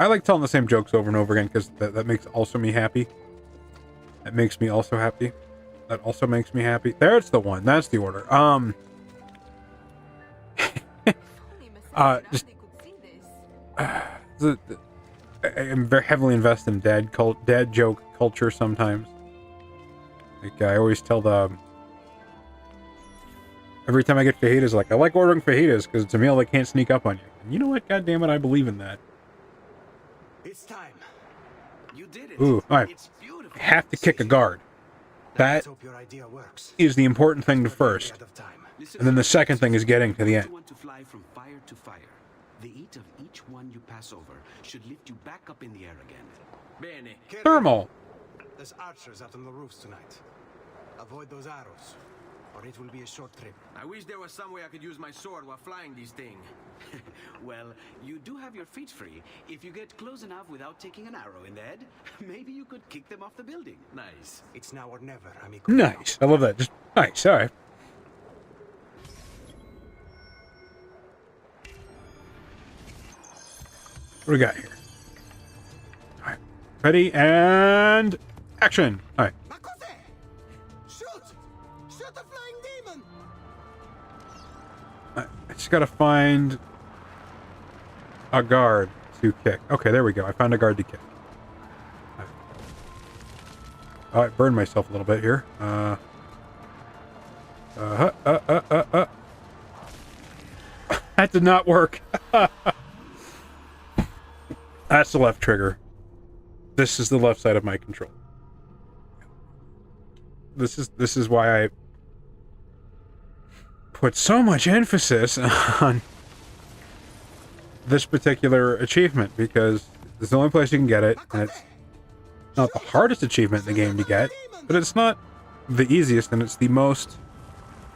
I like telling the same jokes over and over again because that makes also me happy. That makes me also happy. That also makes me happy. There's the one. That's the order. Just I am very heavily invested in dad joke culture sometimes. Like, I always tell them, every time I get fajitas, like, I like ordering fajitas because it's a meal that can't sneak up on you. And you know what? God damn it, I believe in that. It's time. You did it. Ooh, alright. It's beautiful. I have to kick a guard. That Let's hope your idea works. is the important thing to first. Out of time. Listen, And then the second thing is getting to the you end. want to fly from fire to fire. The heat of each one you pass over should lift you back up in the air again. Bene. Thermal. There's archers out on the roofs tonight. Avoid those arrows, or it will be a short trip. I wish there was some way I could use my sword while flying these things. Well, you do have your feet free. If you get close enough without taking an arrow in the head, maybe you could kick them off the building. Nice. It's now or never, amigo. Nice. I love that. Just nice. All right. What do we got here? All right. Ready and action. All right. Makose! Shoot! Shoot the flying demon! I just gotta find a guard to kick. Okay, there we go. I found a guard to kick. Oh, I burned myself a little bit here. That did not work. That's the left trigger. This is the left side of my control. This is why I put so much emphasis on this particular achievement, because it's the only place you can get it, and it's not the hardest achievement in the game to get, but it's not the easiest, and it's the most...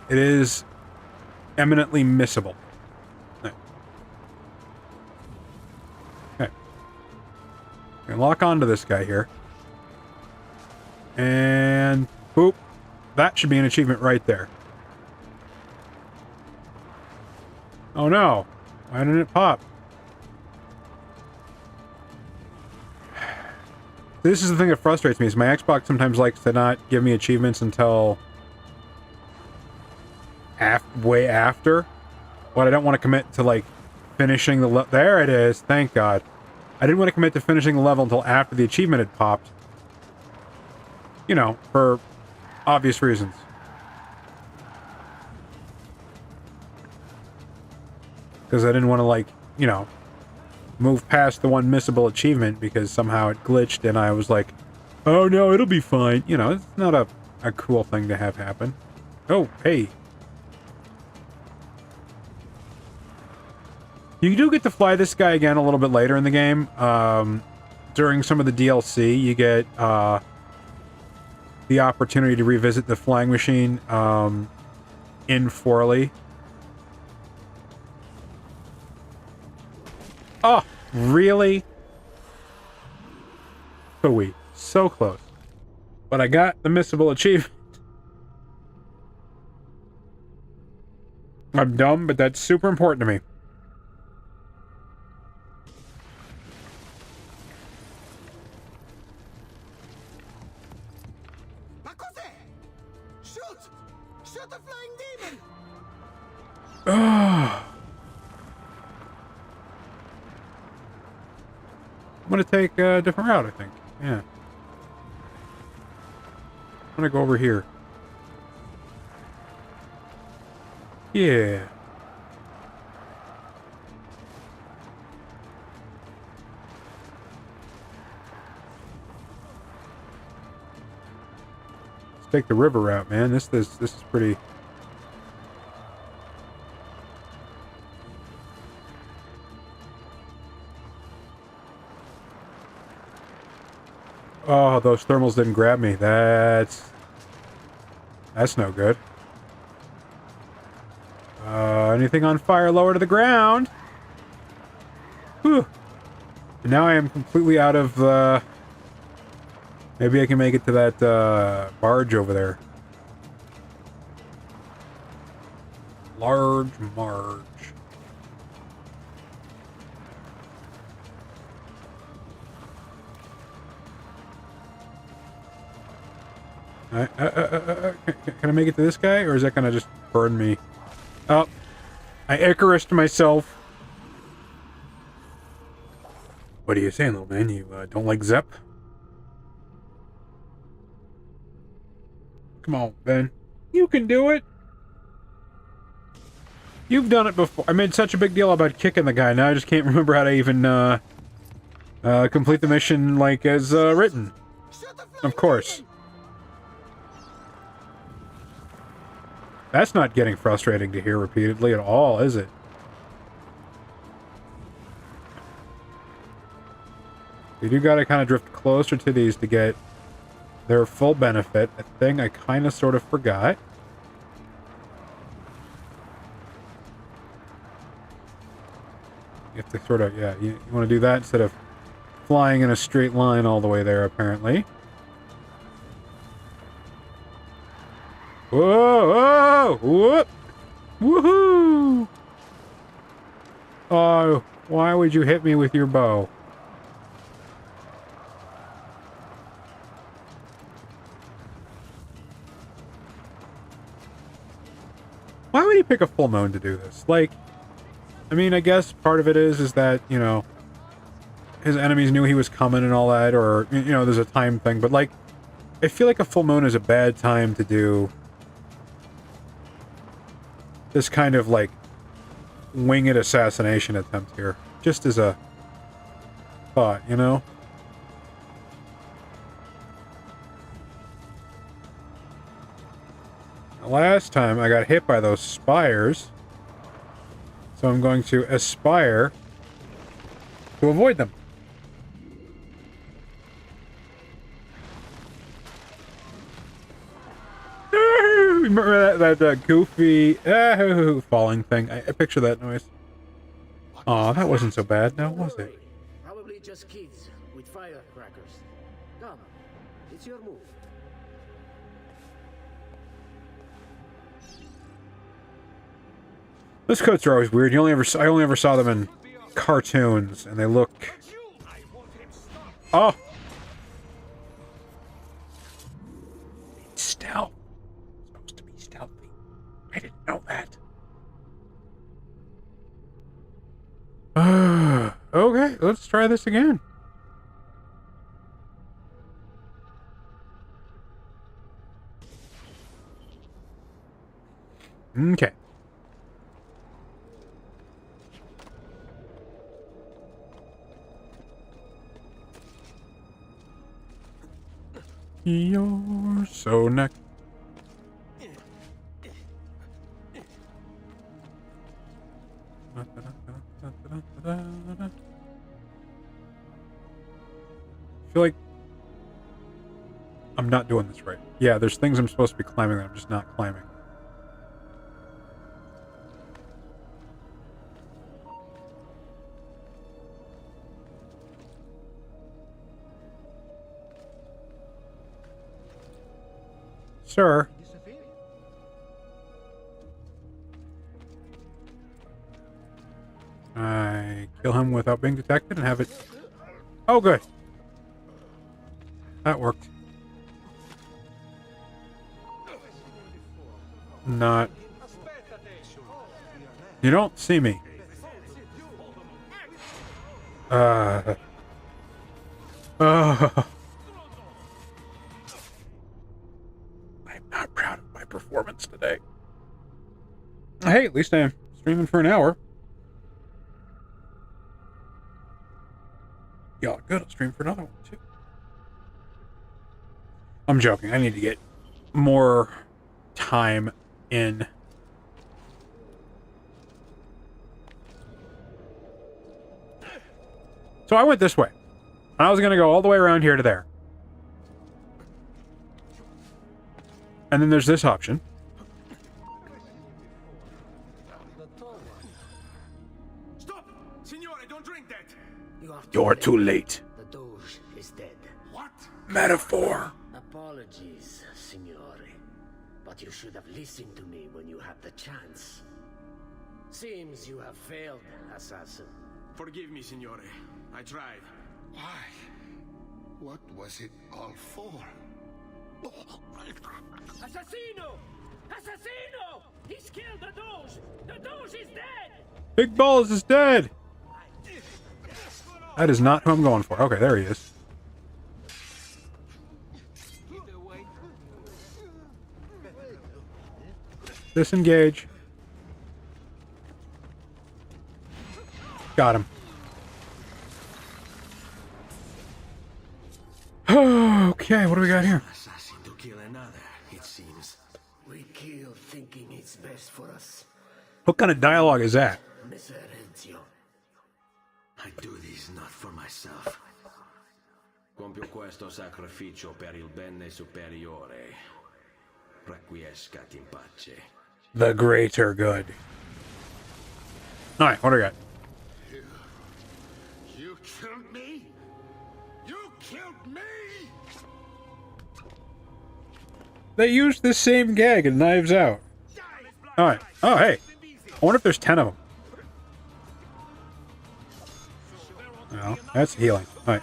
It is eminently missable. Okay. I'm gonna lock onto this guy here. And... boop. That should be an achievement right there. Oh no! Why didn't it pop? This is the thing that frustrates me, is my Xbox sometimes likes to not give me achievements until way after. But I don't want to commit to, like, finishing the level. There it is, thank God. I didn't want to commit to finishing the level until after the achievement had popped. You know, for obvious reasons. Because I didn't want to, like, you know, move past the one missable achievement because somehow it glitched and I was like, oh no, it'll be fine. You know, it's not a cool thing to have happen. Oh, hey. You do get to fly this guy again a little bit later in the game. During some of the DLC, you get the opportunity to revisit the flying machine in Forley. Oh, really? So close. But I got the missable achievement. I'm dumb, but that's super important to me. Makose! Shoot! Shoot the flying demon! I'm gonna take a different route, I think. Yeah. I'm gonna go over here. Yeah. Let's take the river route, man. This is pretty... Oh, those thermals didn't grab me. That's no good. Anything on fire lower to the ground? Whew. And now I am completely out of the... Maybe I can make it to that barge over there. Large marge. Can I make it to this guy, or is that gonna just burn me? Oh, I Icarus'd myself. What are you saying, little man? You don't like Zepp? Come on, Ben. You can do it. You've done it before. I made such a big deal about kicking the guy. Now I just can't remember how to even complete the mission like as written. Of course. That's not getting frustrating to hear repeatedly at all, is it? You do gotta kind of drift closer to these to get their full benefit. A thing I kind of sort of forgot. You have to sort of, yeah, you want to do that instead of flying in a straight line all the way there, apparently. Whoa! Whoa! Whoop! Woohoo! Oh, why would you hit me with your bow? Why would he pick a full moon to do this? Like, I mean, I guess part of it is that, you know, his enemies knew he was coming and all that, or, you know, there's a time thing, but, like, I feel like a full moon is a bad time to do this kind of, like, winged assassination attempt here. Just as a thought, you know? Last time I got hit by those spires, so I'm going to aspire to avoid them. Remember that goofy falling thing? I picture that noise. Aw, that wasn't so bad now, was it? Probably just kids with firecrackers. Come, it's your move. Those coats are always weird. I only ever saw them in cartoons, and they look. Oh, it's stealth. It's supposed to be stealthy. I didn't know that. Okay, let's try this again. Okay. You're so neck. I feel like I'm not doing this right. Yeah, there's things I'm supposed to be climbing that I'm just not climbing. Sir. I kill him without being detected and have it... Oh, good. That worked. Not... You don't see me. I'm not proud of my performance today. Hey, at least I'm streaming for an hour. Yeah, good. I'll stream for another one, too. I'm joking. I need to get more time in. So I went this way. I was going to go all the way around here to there. And then there's this option. Stop! Signore, don't drink that! You're too late. The Doge is dead. What? Metaphor. Apologies, Signore. But you should have listened to me when you had the chance. Seems you have failed, assassin. Forgive me, Signore. I tried. Why? What was it all for? Assassino! Assassino! He's killed the Doge! The Doge is dead! Big Balls is dead. That is not who I'm going for. Okay, there he is. Disengage. Got him. Okay, what do we got here? Assassin to kill another, it seems. We kill thinking it's best for us, What kind of dialogue is that? Mr. Ezio. I do this not for myself. Compio questo sacrificio per il bene superiore. Requiescat in pace. The greater good. Alright, what do we got? You killed me? You killed me? They used the same gag in Knives Out. Alright. Oh, hey. I wonder if there's 10 of them. No, that's healing. Alright.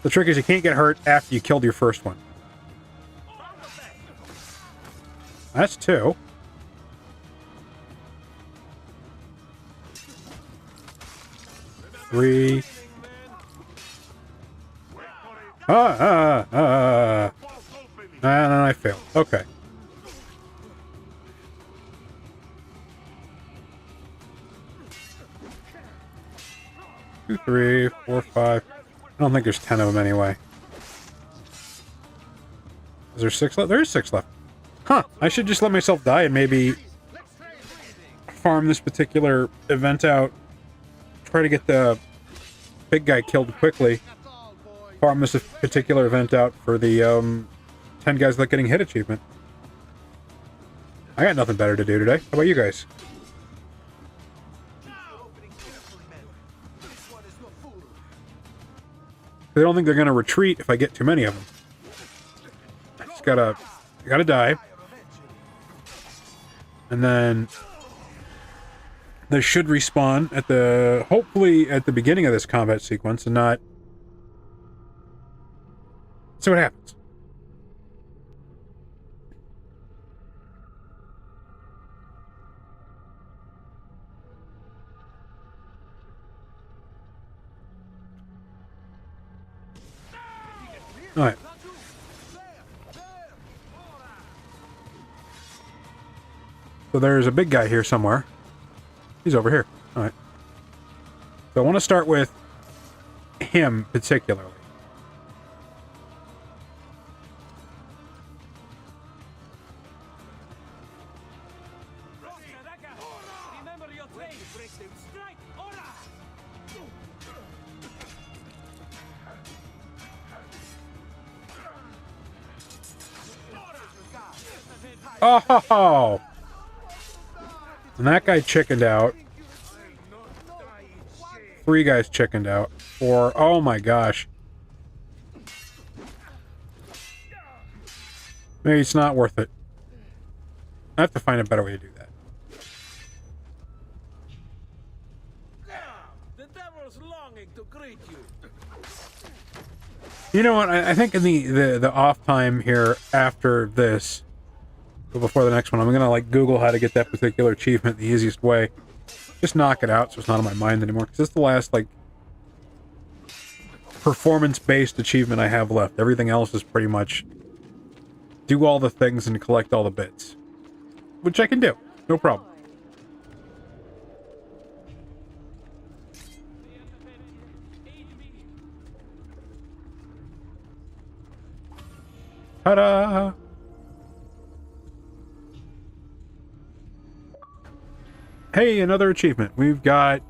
The trick is you can't get hurt after you killed your first one. That's 2. Three. And then I failed. Okay. Two, 3, 4, 5. I don't think there's 10 of them anyway. Is there 6 left? There is 6 left. Huh. I should just let myself die and maybe farm this particular event out. Try to get the big guy killed quickly. Farm this particular event out for the 10 guys without getting hit achievement. I got nothing better to do today. How about you guys? I don't think they're going to retreat if I get too many of them. I just gotta die. And then they should respawn at the, hopefully at the beginning of this combat sequence and not. See what happens. All right. So there's a big guy here somewhere. He's over here. All right. So I want to start with him particularly. Oh! And that guy chickened out. 3 guys chickened out. 4. Oh my gosh. Maybe it's not worth it. I have to find a better way to do that. The devil's longing to greet you. You know what? I think in the off time here after this, but before the next one, I'm gonna like Google how to get that particular achievement the easiest way. Just knock it out so it's not on my mind anymore. Because it's the last like performance-based achievement I have left. Everything else is pretty much do all the things and collect all the bits, which I can do, no problem. Ta-da! Hey, another achievement. We've got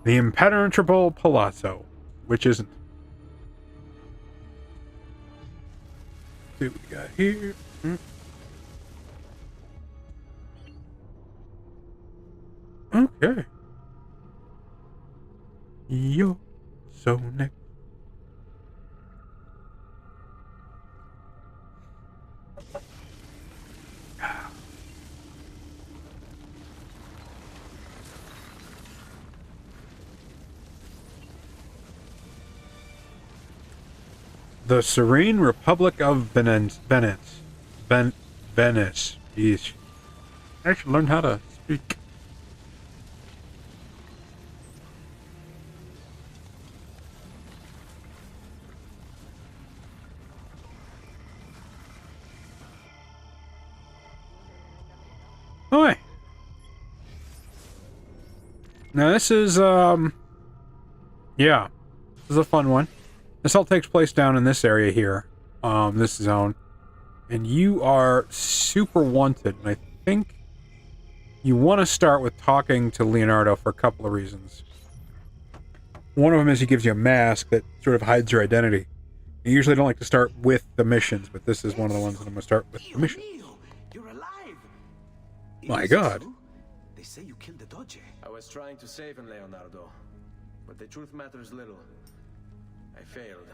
the Impenetrable Palazzo, which isn't. Let's see what we got here. Okay. You're so next. The Serene Republic of Venice. Venice. Yeesh. I should learn how to speak. Now this is, yeah, this is a fun one. This all takes place down in this area here, this zone. And you are super wanted, and I think you want to start with talking to Leonardo for a couple of reasons. One of them is he gives you a mask that sort of hides your identity. I usually don't like to start with the missions, but this is one of the ones that I'm going to start with the mission. You're alive. My Is it God. true? They say you killed the Doge. I was trying to save him, Leonardo. But the truth matters little. I failed.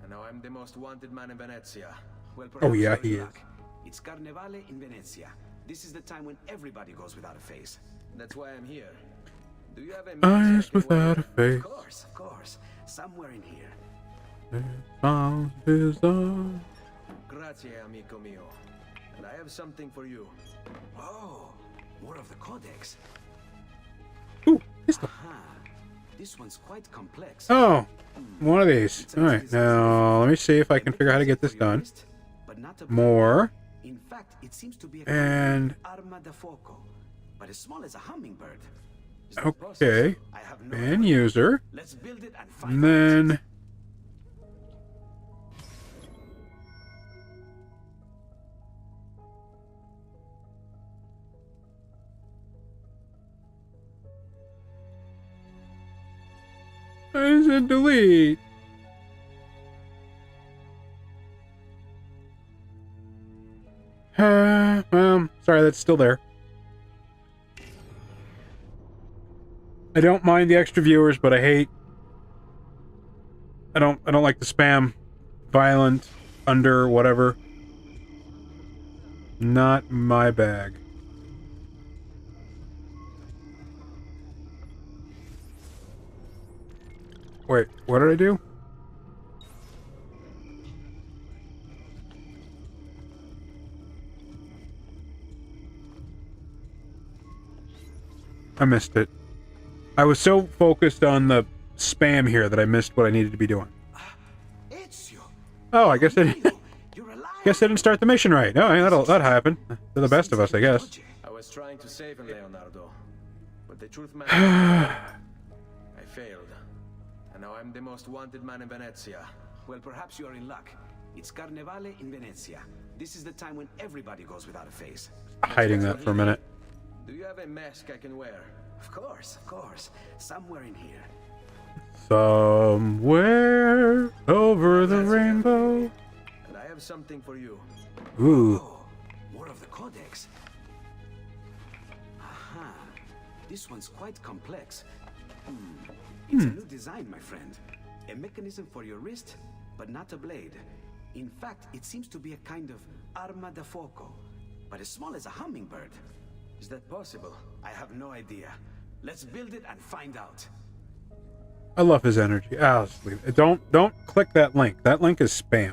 And now I'm the most wanted man in Venezia. Well, Oh yeah, perhaps he you're is. in luck. It's Carnevale in Venezia. This is the time when everybody goes without a face. That's why I'm here. Do you have a Eyes mask I can without a wear? face. Of course. Somewhere in here. Found his own. Grazie, amico mio. And I have something for you. Oh, more of the Codex. Ooh, pistol. Aha. This one's quite complex. Oh, one of these. Alright, now let me see if I can figure out how to get this done. More. In fact, it seems to be a And arma da fuoco, but as small as a hummingbird. okay. I have no And idea. user. Let's build it and find And then I said delete. Sorry, that's still there. I don't mind the extra viewers, but I don't like the spam, violent, under, whatever. Not my bag. Wait, what did I do? I missed it. I was so focused on the spam here that I missed what I needed to be doing. Ezio, Oh, I guess I you're alive. guess I didn't start the mission right. Oh, yeah, that'll happen. To the best of us, I guess. I was trying to save him, Leonardo. But the truth matters. I failed. And now I'm the most wanted man in Venezia. Well, perhaps you're in luck. It's Carnevale in Venezia. This is the time when everybody goes without a face. Hiding that for a minute. Do you have a mask I can wear? Of course. Somewhere in here. Somewhere over the rainbow. And I have something for you. Ooh. Oh, more of the Codex. Aha. This one's quite complex. It's a new design, my friend. A mechanism for your wrist, but not a blade. In fact, it seems to be a kind of arma da fuoco, but as small as a hummingbird. Is that possible? I have no idea. Let's build it and find out. I love his energy. Ah, let's leave it. Don't click that link. That link is spam.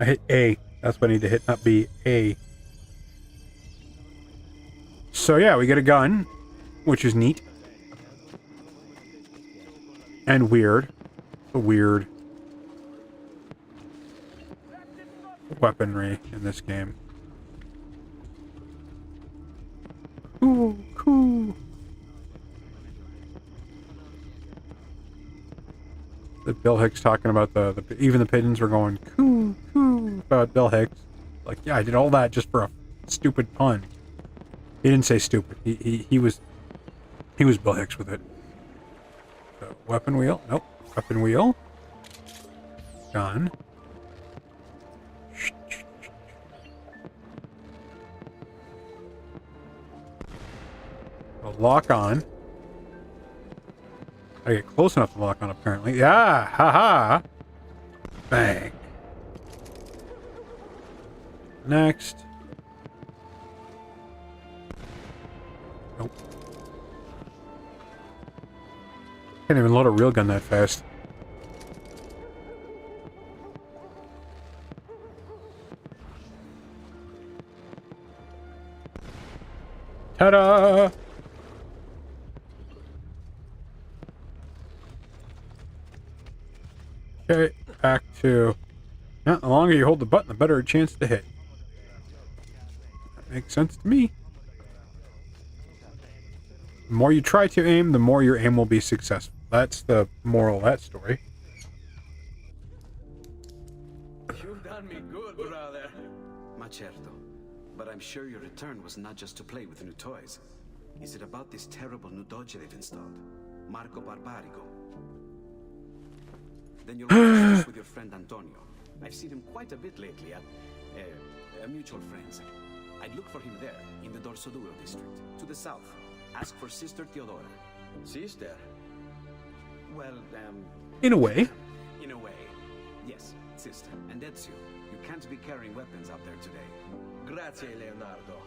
I hit A. That's what I need to hit, not B. A. So yeah, we get a gun, which is neat. And weird. A weird weaponry in this game. Cool. The Bill Hicks talking about even the pigeons were going coo about Bill Hicks. Like, yeah, I did all that just for a stupid pun. He didn't say stupid. He was Bill Hicks with it. So, weapon wheel. Nope. Weapon wheel. Gun. Lock on. I get close enough to lock on, apparently. Yeah! Haha! Bang. Next. Nope. Can't even load a real gun that fast. Ta-da! Okay, back to... Yeah, the longer you hold the button, the better a chance to hit. That makes sense to me. The more you try to aim, the more your aim will be successful. That's the moral of that story. You've done me good, brother. Ma certo. But I'm sure your return was not just to play with new toys. Is it about this terrible new doge they've installed? Marco Barbarigo. Then you'll want to discuss with your friend Antonio. I've seen him quite a bit lately at mutual friends. I'd look for him there, in the Dorso Duro district, to the south. Ask for Sister Theodora. Sister? Well, In a way. in a way. Yes, sister. And Ezio, you can't be carrying weapons out there today. Grazie, Leonardo.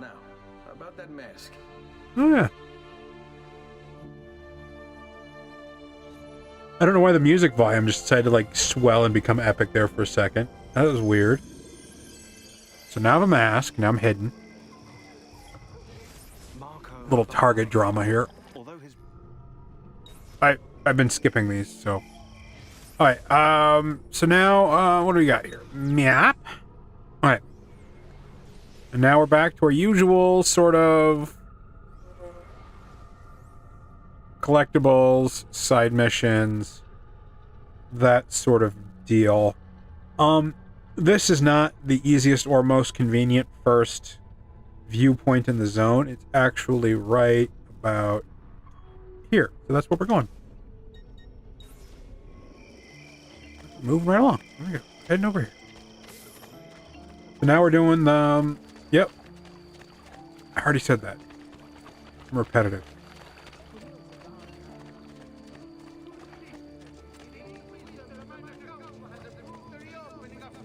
Now, about that mask. Oh, yeah. I don't know why the music volume just decided to, like, swell and become epic there for a second. That was weird. So now I have a mask. Now I'm hidden. Little target drama here. Although his I've been skipping these, so... Alright, so now, what do we got here? Map. Alright. And now we're back to our usual sort of... collectibles, side missions, that sort of deal. This is not the easiest or most convenient first viewpoint in the zone. It's actually right about here. So that's where we're going. Moving right along. There we go. Heading over here. So now we're doing the... yep. I already said that. I'm repetitive.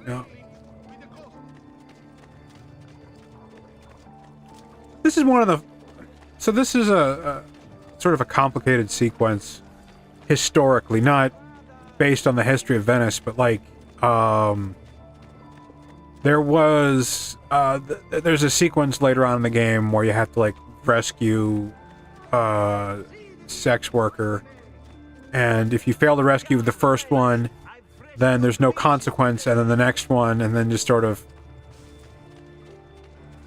Yeah. This is one of the... so this is a sort of a complicated sequence historically, not based on the history of Venice, but like, there was, there's a sequence later on in the game where you have to like rescue a sex worker, and if you fail to rescue the first one, then there's no consequence, and then the next one, and then just sort of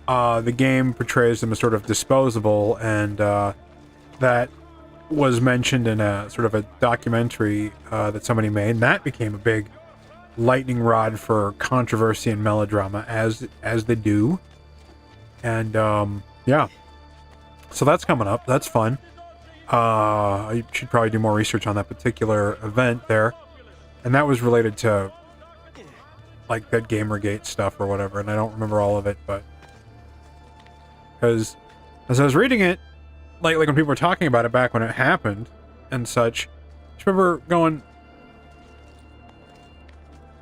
the game portrays them as sort of disposable, and that was mentioned in a sort of a documentary that somebody made, and that became a big lightning rod for controversy and melodrama, as they do. And yeah, so that's coming up. That's fun. I should probably do more research on that particular event there, and that was related to like that Gamergate stuff or whatever, and I don't remember all of it, but because as I was reading it, like when people were talking about it back when it happened and such, I just remember going,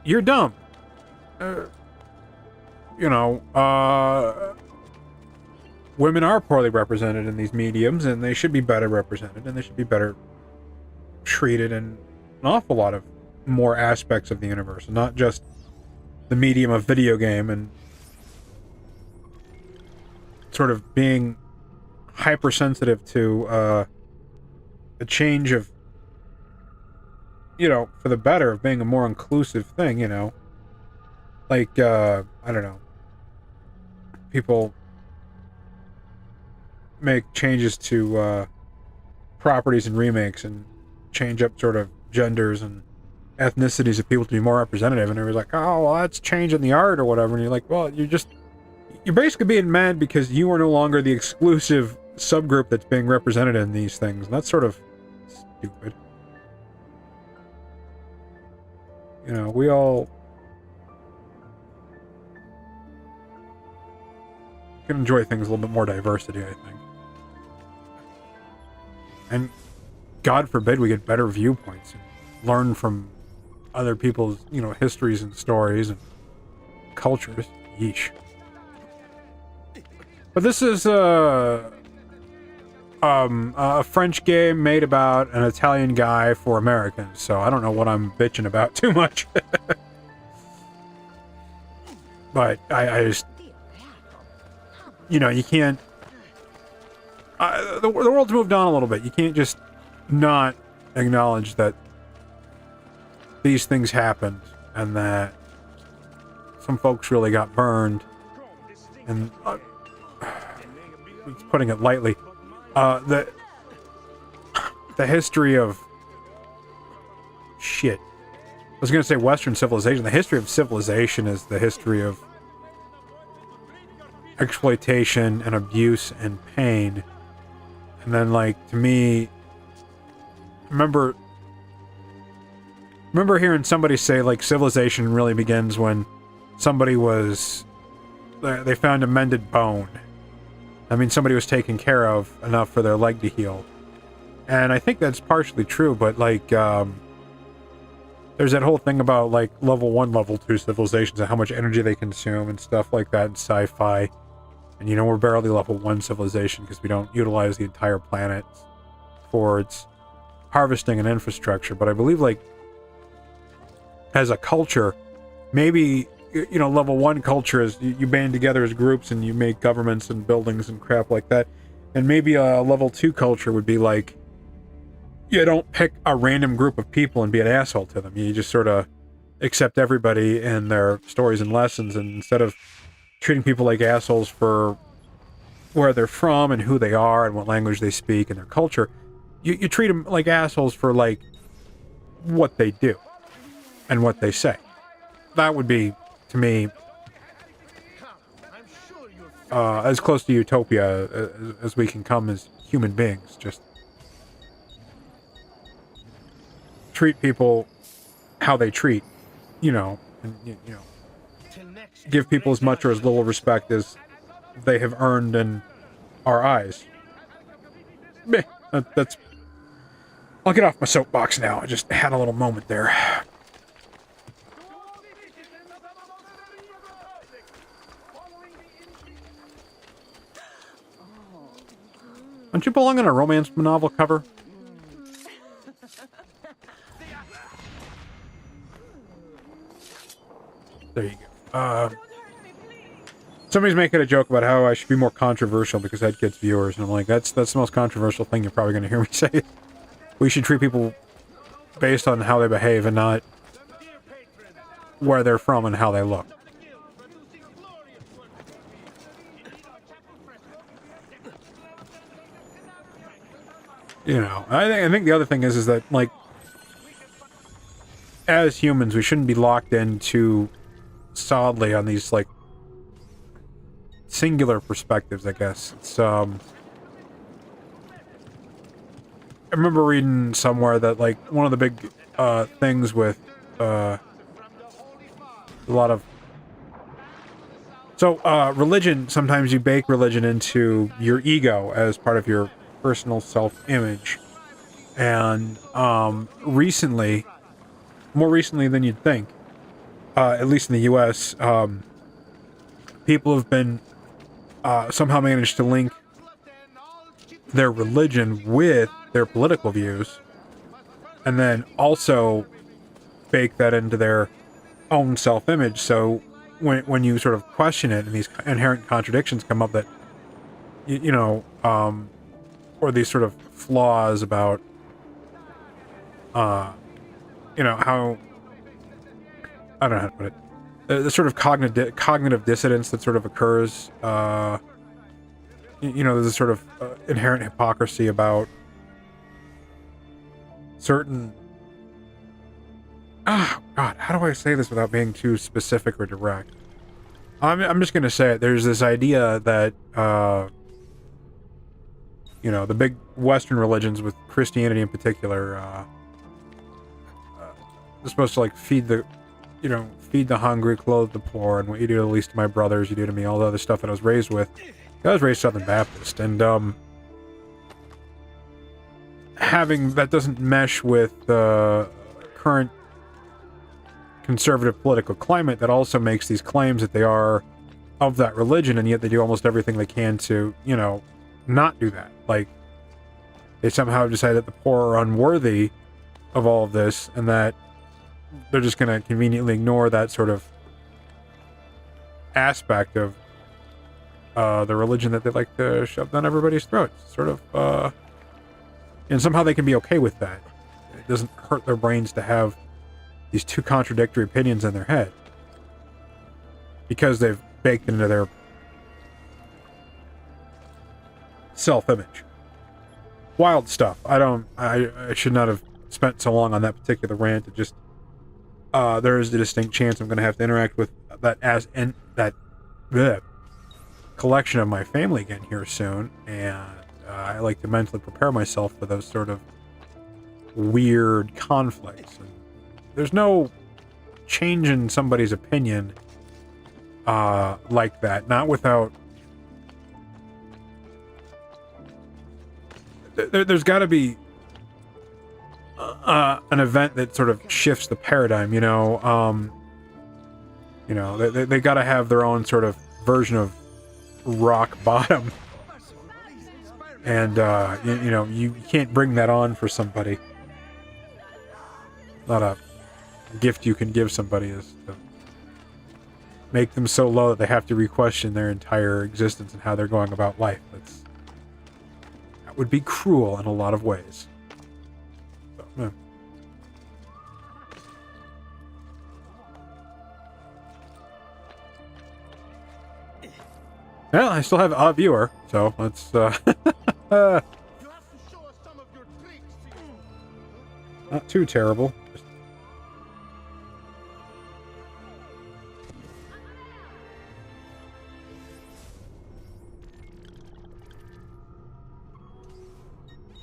"You're dumb." Women are poorly represented in these mediums, and they should be better represented, and they should be better treated in an awful lot of more aspects of the universe, and not just the medium of video game and sort of being hypersensitive to a change of, for the better, of being a more inclusive thing, like, I don't know, people make changes to properties and remakes and change up sort of genders and ethnicities of people to be more representative, and everybody's like, oh, well, that's changing the art or whatever, and you're like, well, you're basically being mad because you are no longer the exclusive subgroup that's being represented in these things, and that's sort of stupid. We all can enjoy things a little bit more diversity, I think. And God forbid we get better viewpoints and learn from other people's, histories and stories and cultures. Yeesh. But this is a French game made about an Italian guy for Americans, so I don't know what I'm bitching about too much. But I just, you can't, the world's moved on a little bit. You can't just not acknowledge that these things happened and that some folks really got burned, and it's putting it lightly. the history of shit. I was going to say Western civilization. The history of civilization is the history of exploitation and abuse and pain. And then, like, to me, remember hearing somebody say, like, civilization really begins when somebody they found a mended bone. I mean, somebody was taken care of enough for their leg to heal. And I think that's partially true, but, like, there's that whole thing about, like, level 1, level 2 civilizations and how much energy they consume and stuff like that in sci-fi. And, you know, we're barely level 1 civilization because we don't utilize the entire planet for its harvesting and infrastructure. But I believe, like, as a culture, maybe, you know, level 1 culture is you band together as groups and you make governments and buildings and crap like that. And maybe a level 2 culture would be like, you don't pick a random group of people and be an asshole to them. You just sort of accept everybody and their stories and lessons, and instead of treating people like assholes for where they're from and who they are and what language they speak and their culture, you treat them like assholes for, like, what they do and what they say. That would be, to me, as close to utopia as we can come as human beings. Just treat people how they treat, you know, and, you know, give people as much or as little respect as they have earned in our eyes. Meh, that's... I'll get off my soapbox now. I just had a little moment there. Don't you belong on a romance novel cover? There you go. Somebody's making a joke about how I should be more controversial because that gets viewers, and I'm like, that's the most controversial thing you're probably going to hear me say. We should treat people based on how they behave and not where they're from and how they look. You know, I think the other thing is that, like, as humans, we shouldn't be locked into solidly on these, like, singular perspectives, I guess. It's, I remember reading somewhere that, like, one of the big, things with, a lot of... So, religion, sometimes you bake religion into your ego as part of your personal self-image. And, recently, more recently than you'd think, at least in the US, people have been somehow managed to link their religion with their political views, and then also bake that into their own self-image. So when you sort of question it and these inherent contradictions come up that, you know, or these sort of flaws about, you know, how, I don't know how to put it, the sort of cognitive dissonance that sort of occurs, you know, there's a sort of inherent hypocrisy about certain... God, how do I say this without being too specific or direct? I'm just going to say it. There's this idea that, you know, the big Western religions, with Christianity in particular, are supposed to, like, feed the hungry, clothe the poor, and what you do to the least of my brothers, you do to me, all the other stuff that I was raised with. I was raised Southern Baptist, and, having that doesn't mesh with the current conservative political climate that also makes these claims that they are of that religion, and yet they do almost everything they can to, you know, not do that. Like, they somehow decide that the poor are unworthy of all of this, and that they're just going to conveniently ignore that sort of aspect of the religion that they like to shove down everybody's throats. Sort of, and somehow they can be okay with that. It doesn't hurt their brains to have these two contradictory opinions in their head, because they've baked into their self-image. wild stuff. I should not have spent so long on that particular rant. It just, there is a distinct chance I'm going to have to interact with that bleh, collection of my family again here soon, and I like to mentally prepare myself for those sort of weird conflicts. And there's no change in somebody's opinion like that, not without there's got to be an event that sort of shifts the paradigm, you know. They got to have their own sort of version of rock bottom, and you can't bring that on for somebody. Not a gift you can give somebody is to make them so low that they have to re-question their entire existence and how they're going about life. That would be cruel in a lot of ways. So, yeah. Well, I still have a viewer, so let's not too terrible.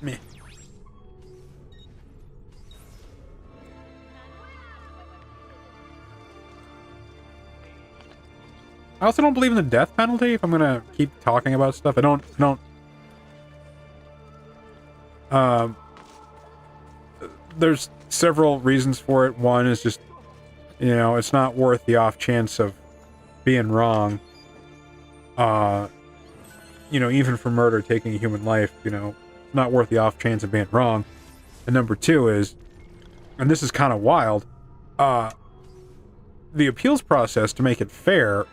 Meh. I also don't believe in the death penalty. If I'm gonna keep talking about stuff, I don't. There's several reasons for it. One is just, it's not worth the off chance of being wrong. Even for murder, taking a human life, not worth the off chance of being wrong. And number two is, and this is kind of wild, the appeals process to make it fair,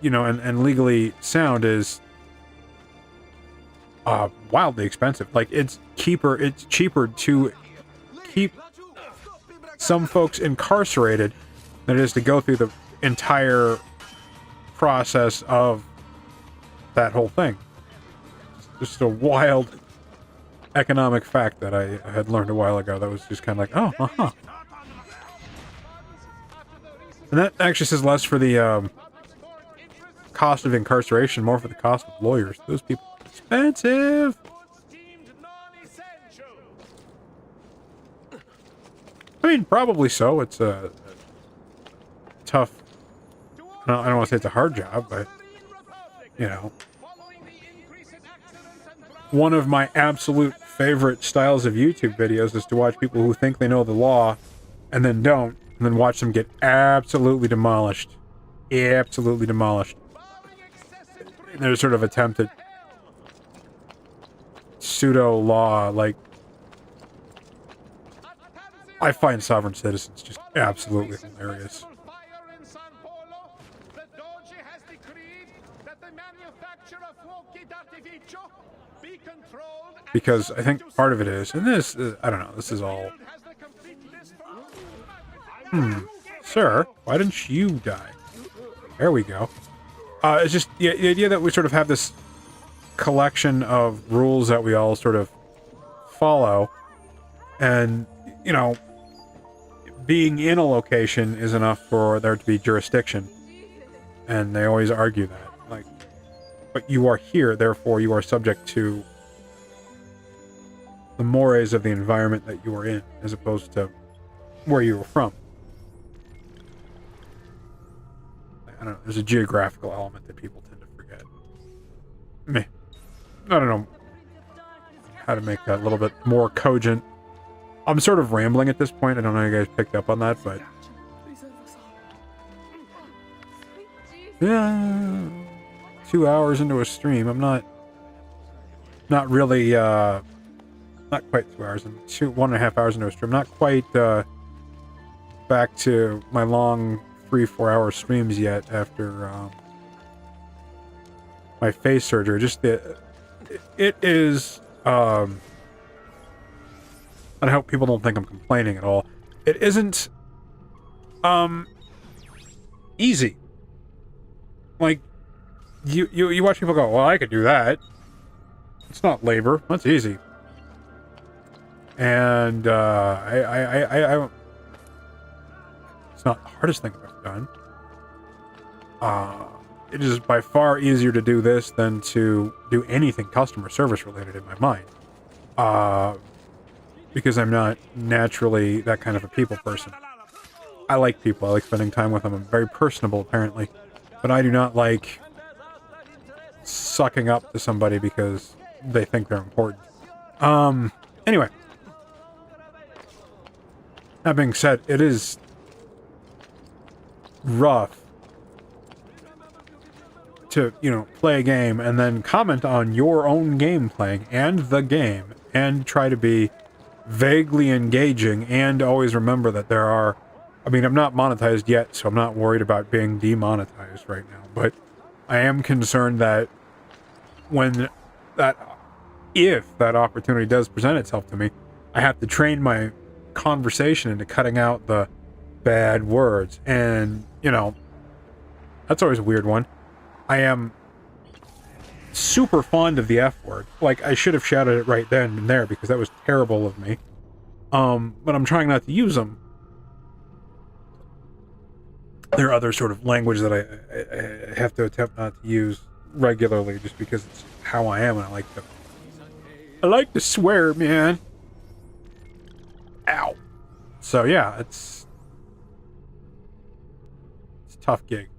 and legally sound is wildly expensive. Like, it's cheaper to keep some folks incarcerated than it is to go through the entire process of that whole thing. It's just a wild economic fact that I had learned a while ago that was just kind of like, oh, uh-huh. And that actually says less for the cost of incarceration, more for the cost of lawyers. Those people are expensive. I mean, probably so. It's a tough, I don't want to say it's a hard job, but, one of my absolute favorite styles of YouTube videos is to watch people who think they know the law and then don't, and then watch them get absolutely demolished. Absolutely demolished. There's sort of attempted pseudo-law, like, I find Sovereign Citizens just absolutely hilarious. Because I think part of it is, and this, I don't know, this is all... Sir, why didn't you die? There we go. It's just the idea that we sort of have this collection of rules that we all sort of follow, and, being in a location is enough for there to be jurisdiction. And they always argue that. Like, but you are here, therefore you are subject to the mores of the environment that you are in, as opposed to where you were from. I don't know, there's a geographical element that people tend to forget. Meh. I don't know how to make that a little bit more cogent. I'm sort of rambling at this point. I don't know if you guys picked up on that, but... Yeah, 2 hours into a stream. I'm not really, not quite 2 hours. I'm 1.5 hours into a stream. Not quite, back to my long 3-4 hour streams yet after, my face surgery. Just it is, I hope people don't think I'm complaining at all. It isn't, easy. Like, you watch people go, well, I could do that. It's not labor. That's easy. And I it's not the hardest thing I've done. It is by far easier to do this than to do anything customer service related in my mind. Because I'm not naturally that kind of a people person. I like people. I like spending time with them. I'm very personable, apparently. But I do not like sucking up to somebody because they think they're important. Anyway. That being said, it is rough to, you know, play a game and then comment on your own game playing and the game and try to be vaguely engaging and always remember that there are, I mean, I'm not monetized yet, so I'm not worried about being demonetized right now, but I am concerned that if that opportunity does present itself to me, I have to train my conversation into cutting out the bad words, and, you know, that's always a weird one. I am super fond of the F word. Like, I should have shouted it right then and there because that was terrible of me. But I'm trying not to use them. There are other sort of language that I have to attempt not to use regularly just because it's how I am, and I like to swear, man. Ow. So yeah, it's a tough gig.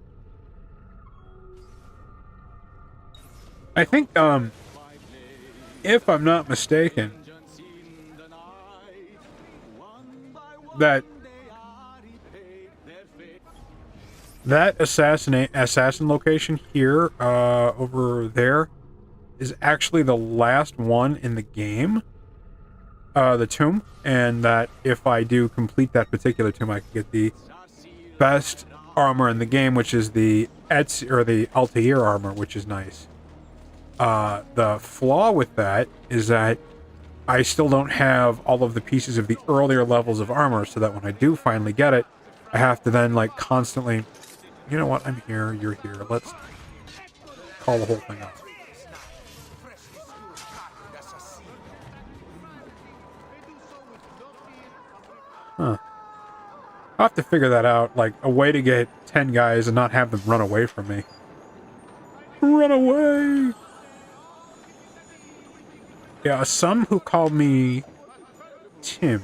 I think, if I'm not mistaken, that assassin location here, over there, is actually the last one in the game, the tomb, and that if I do complete that particular tomb, I can get the best armor in the game, which is the Ezio, or the Altair armor, which is nice. The flaw with that is that I still don't have all of the pieces of the earlier levels of armor, so that when I do finally get it, I have to then, like, constantly, you know what, I'm here, you're here, let's call the whole thing off. Huh. I'll have to figure that out, like, a way to get 10 guys and not have them run away from me. Run away! Yeah, some who call me Tim.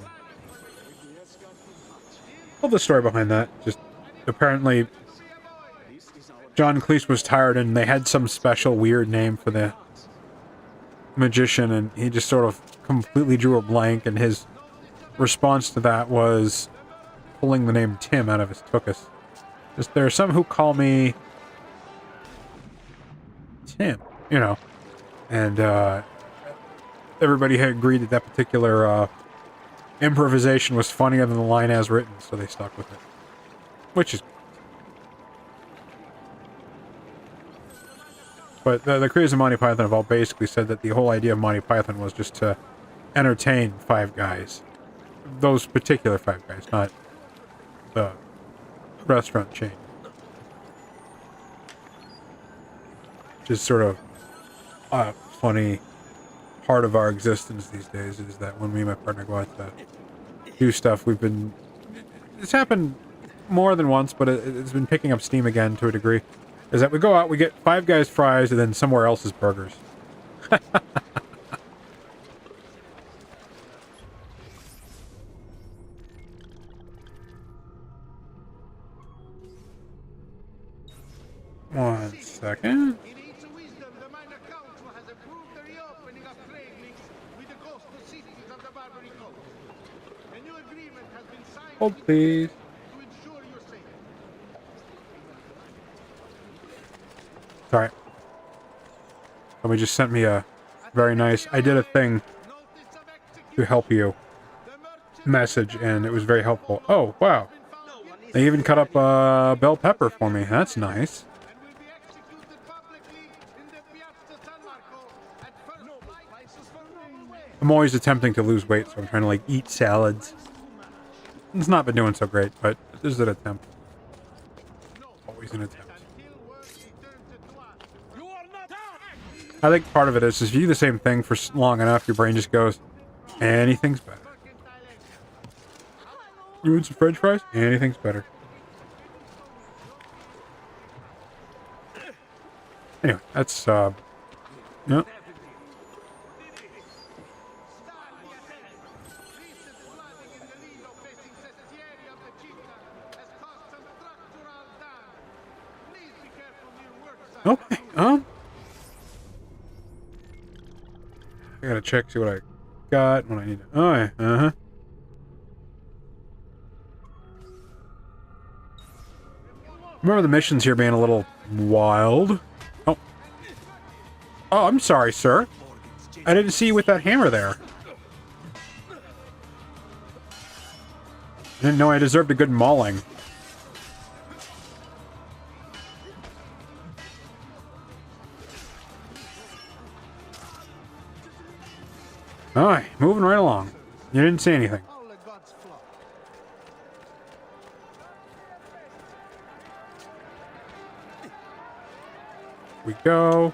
Well, the story behind that, just apparently John Cleese was tired and they had some special weird name for the magician, and he just sort of completely drew a blank, and his response to that was pulling the name Tim out of his tuchus. Just, there are some who call me Tim, you know, and everybody had agreed that that particular improvisation was funnier than the line as written, so they stuck with it. Which is... But the creators of Monty Python have all basically said that the whole idea of Monty Python was just to entertain five guys. Those particular five guys, not the restaurant chain. Which is sort of a funny part of our existence these days, is that when me and my partner go out to do stuff, it's happened more than once, but it's been picking up steam again to a degree, is that we go out, we get Five Guys fries, and then somewhere else's burgers. One second. Hold, please. Sorry. Somebody just sent me a very nice, I did a thing to help you message, and it was very helpful. Oh, wow. They even cut up bell pepper for me. That's nice. I'm always attempting to lose weight, so I'm trying to, like, eat salads. It's not been doing so great, but this is an attempt. Always an attempt. I think part of it is if you do the same thing for long enough, your brain just goes, anything's better. You want some french fries? Anything's better. Anyway, that's, yeah. Okay, I gotta check, see what I got, what I need to, oh yeah, uh-huh. Remember the missions here being a little wild. Oh. Oh, I'm sorry, sir. I didn't see you with that hammer there. I didn't know I deserved a good mauling. Alright, moving right along. You didn't say anything. We go.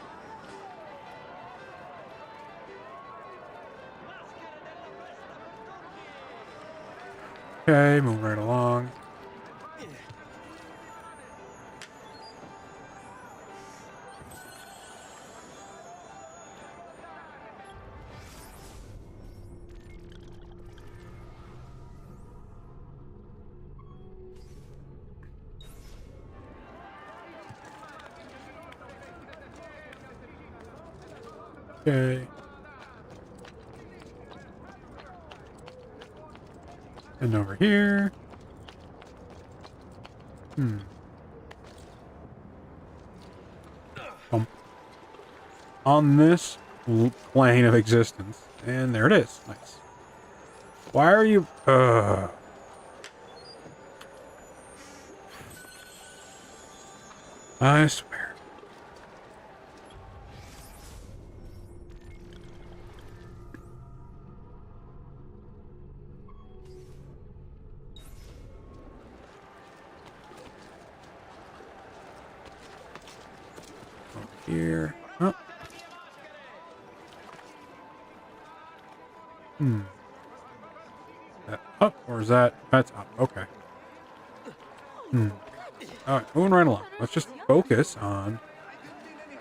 Okay, moving right along. Okay. And over here. On this plane of existence. And there it is. Nice. Why are you... I swear. Here. Oh. That up, or is that... That's up. Okay. Alright, moving right along. Let's just focus on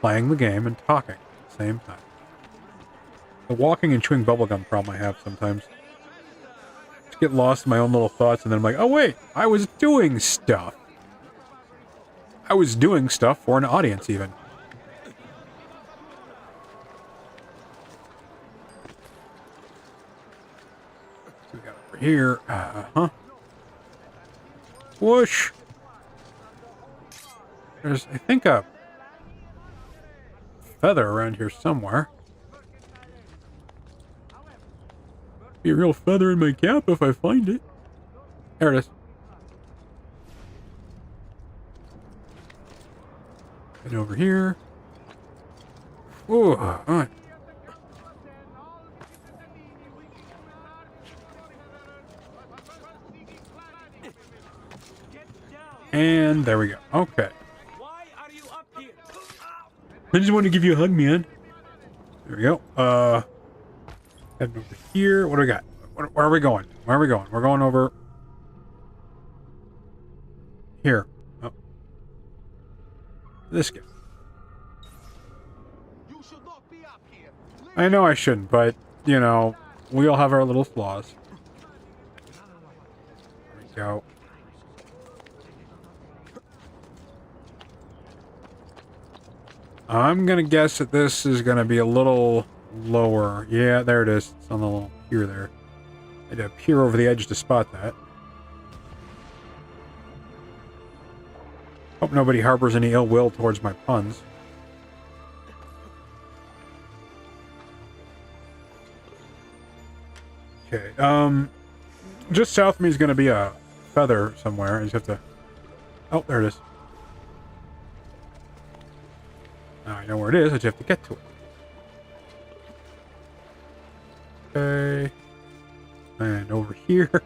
playing the game and talking at the same time. The walking and chewing bubblegum problem I have sometimes. Just get lost in my own little thoughts, and then I'm like, oh wait, I was doing stuff. I was doing stuff for an audience, even. We got over here. Whoosh. There's, I think, a feather around here somewhere. Be a real feather in my cap if I find it. There it is. And over here. Ooh, alright. And there we go. Okay. I just want to give you a hug, man. There we go. Heading over here. What do we got? Where are we going? Where are we going? We're going over here. Oh. This guy. I know I shouldn't, but, you know, we all have our little flaws. There we go. I'm gonna guess that this is gonna be a little lower. Yeah, there it is. It's on the little pier there. I had to peer over the edge to spot that. Hope nobody harbors any ill will towards my puns. Okay, just south of me is gonna be a feather somewhere. I just have to... Oh, there it is. Now I know where it is, I just have to get to it. Okay. And over here.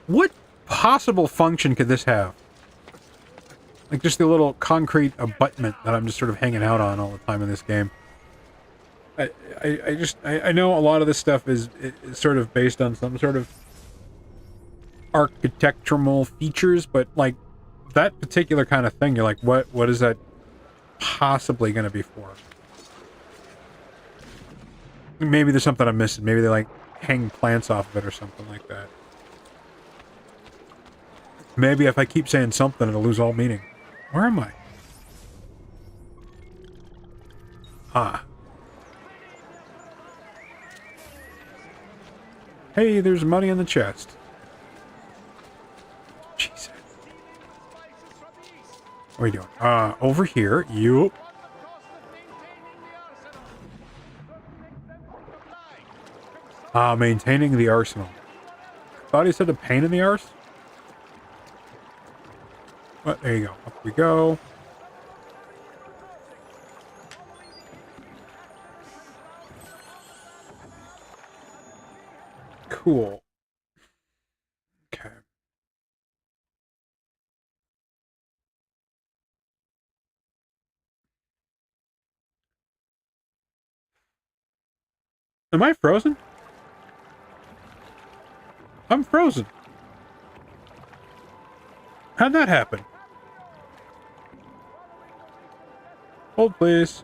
What possible function could this have? Like just the little concrete abutment that I'm just sort of hanging out on all the time in this game. I know a lot of this stuff is sort of based on some sort of architectural features, but like that particular kind of thing, you're like, what is that possibly going to be for? Maybe there's something I'm missing. Maybe they like hang plants off of it or something like that. Maybe if I keep saying something, it'll lose all meaning. Where am I? Ah. Hey, there's money in the chest. Jesus. What are you doing? Over here. You. Maintaining the arsenal. Thought he said a pain in the arse? But there you go. Up we go. Cool. Okay. Am I frozen? I'm frozen. How'd that happen? Hold, please.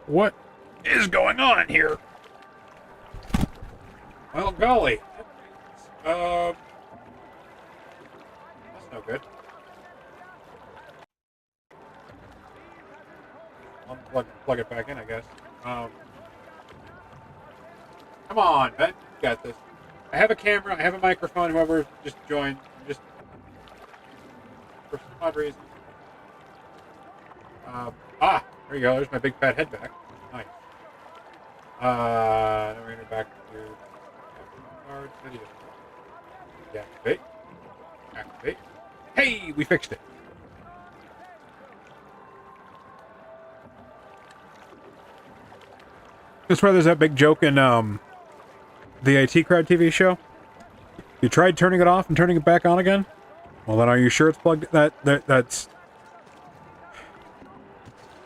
What is going on here? Well, golly. That's no good. I'll plug it back in, I guess. Come on, Ben. You got this. I have a camera, I have a microphone, whoever just joined. Just for some odd reason. There you go. There's my big fat head back. Nice. Now we're gonna back to cards. How do you do? Deactivate. Activate. Hey, we fixed it. That's why there's that big joke in the IT Crowd TV show. You tried turning it off and turning it back on again? Well, then are you sure it's plugged? That's.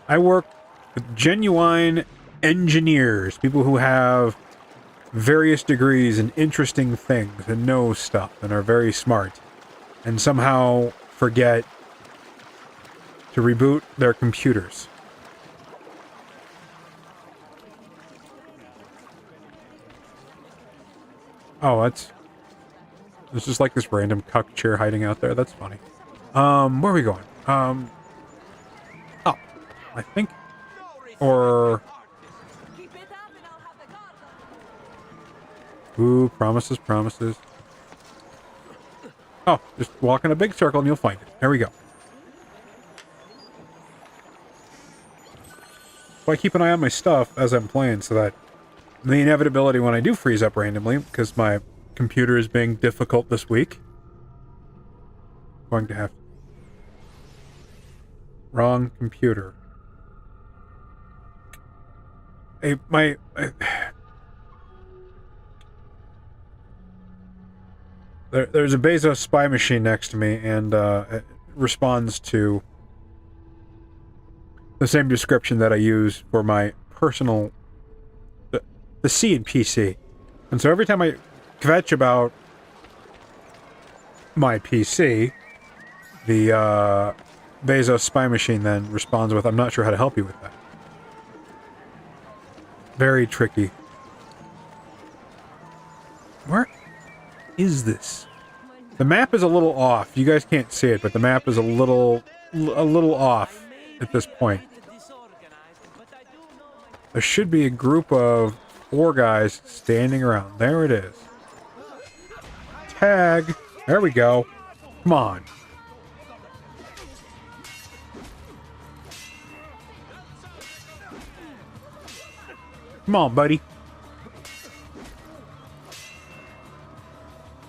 I work with genuine engineers, people who have various degrees in interesting things and know stuff and are very smart, and somehow forget to reboot their computers. Oh, it's just like this random cuck chair hiding out there. That's funny. Where are we going? Up, I think. Or... Ooh, promises, promises. Oh, just walk in a big circle and you'll find it. There we go. So I keep an eye on my stuff as I'm playing so that the inevitability when I do freeze up randomly, because my computer is being difficult this week, going to have... Wrong computer. Hey, There's a Bezos spy machine next to me, and it responds to the same description that I use for my personal... the C in PC. And so every time I kvetch about my PC, the Bezos spy machine then responds with, "I'm not sure how to help you with that." Very tricky. Where is this? The map is a little off. You guys can't see it, but the map is a little off at this point. There should be a group of 4 guys standing around. There it is. Tag. There we go. Come on. Come on, buddy.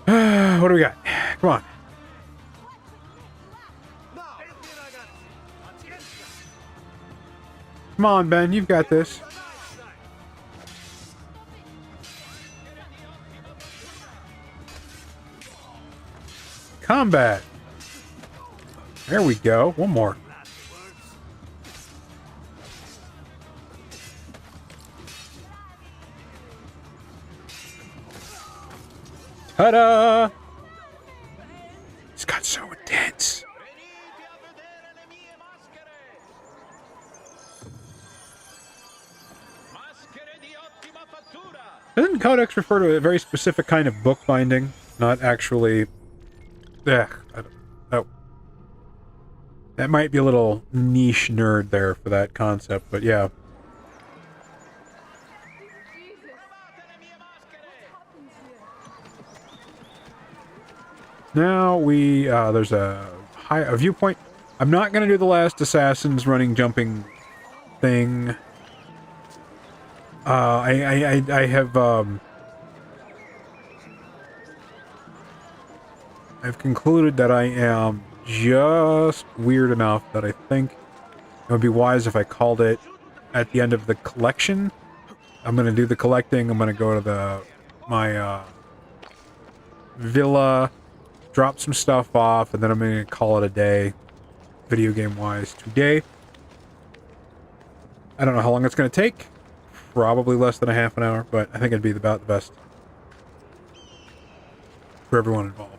What do we got? Come on. Come on, Ben, you've got this. Combat. There we go. One more. Ta-da! It's got so intense. Doesn't Codex refer to a very specific kind of bookbinding? Not actually... I don't know. That might be a little niche nerd there for that concept, but yeah. Now there's a viewpoint. I'm not going to do the last Assassin's running, jumping thing. I have, I've concluded that I am just weird enough that I think it would be wise if I called it at the end of the collection. I'm going to do the collecting. I'm going to go to my villa, drop some stuff off, and then I'm going to call it a day, video game-wise, today. I don't know how long it's going to take. Probably less than a half an hour, but I think it'd be about the best for everyone involved.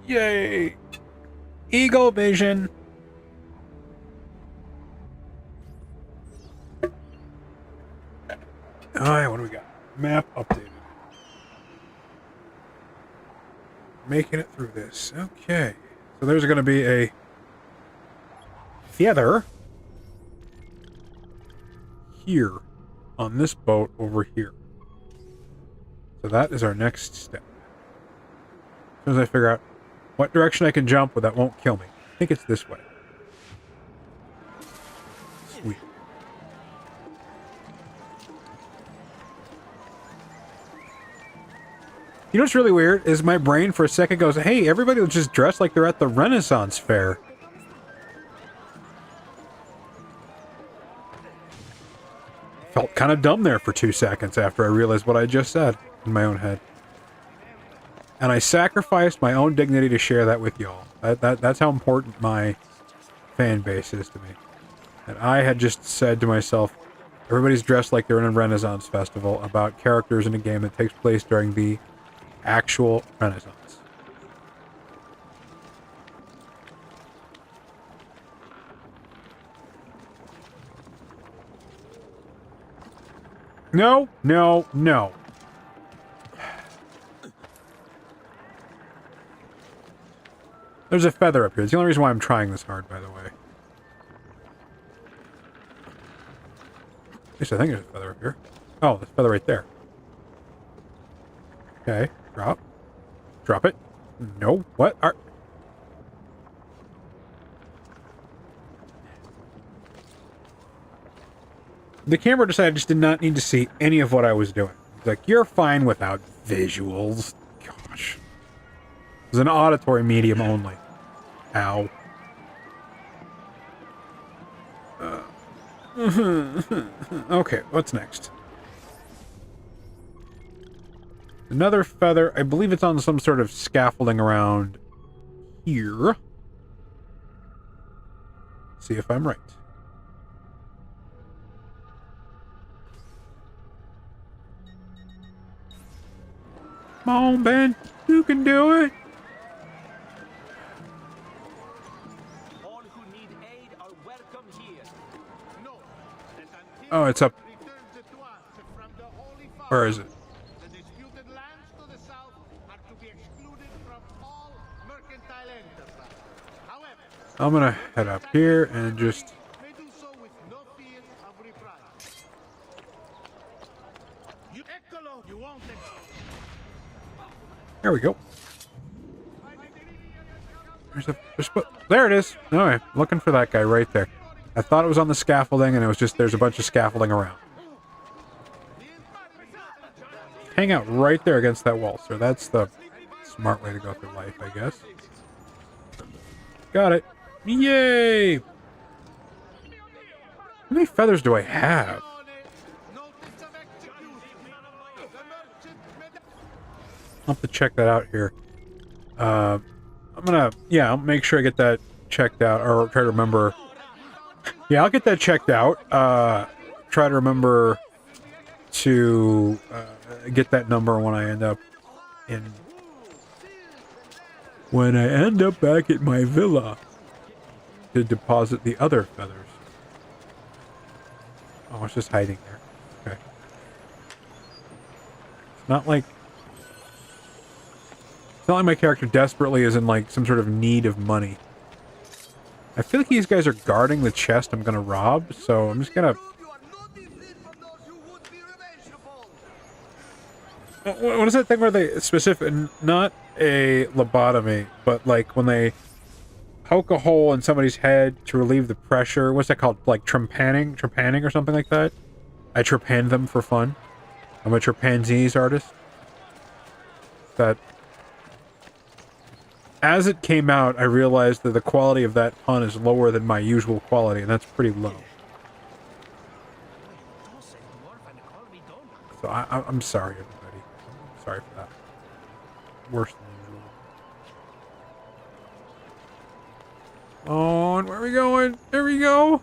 Yay! Eagle vision! Alright, what do we got? Map updated. Making it through this. Okay. So there's going to be a feather here on this boat over here. So that is our next step. As soon as I figure out what direction I can jump where that won't kill me. I think it's this way. Sweet. You know what's really weird is my brain for a second goes, hey, everybody was just dressed like they're at the Renaissance fair. Felt kind of dumb there for 2 seconds after I realized what I just said in my own head. And I sacrificed my own dignity to share that with y'all. That's how important my fan base is to me. And I had just said to myself, everybody's dressed like they're in a Renaissance festival about characters in a game that takes place during the actual Renaissance. No, no, no. There's a feather up here. It's the only reason why I'm trying this hard, by the way. At least I think there's a feather up here. Oh, there's a feather right there. Okay, drop. Drop it. No, what are... The camera decided I just did not need to see any of what I was doing. It's like, you're fine without visuals. Gosh. It was an auditory medium only. Ow. Okay, what's next? Another feather. I believe it's on some sort of scaffolding around here. See if I'm right. Come on, Ben. You can do it. All who need aid are welcome here. No, Oh, it's up. Where is it? The disputed lands to the south are to be excluded from all mercantile enterprise. However, I'm gonna head up here and just... may do so with no fear of reprisal. You Eccolo, you won't There we go. There it is. Alright, looking for that guy right there. I thought it was on the scaffolding, and it was just there's a bunch of scaffolding around. hang out right there against that wall, sir. That's the smart way to go through life, I guess. Got it. Yay! How many feathers do I have? I'll have to check that out here. I'm gonna, yeah, I'll make sure I get that checked out, or try to remember. Yeah, I'll get that checked out. Try to remember to get that number when I end up back at my villa to deposit the other feathers. Oh, it's just hiding there. Okay. It's not like my character desperately is in like some sort of need of money. I feel like these guys are guarding the chest I'm gonna rob, so I'm just gonna... What is that thing where they specific, not a lobotomy, but like when they poke a hole in somebody's head to relieve the pressure? What's that called? Like trepanning or something like that? I trepanned them for fun. I'm a trepanzees artist. That... As it came out, I realized that the quality of that pun is lower than my usual quality, and that's pretty low. So I'm sorry, everybody. I'm sorry for that. Worse than usual. Oh, and where are we going? There we go.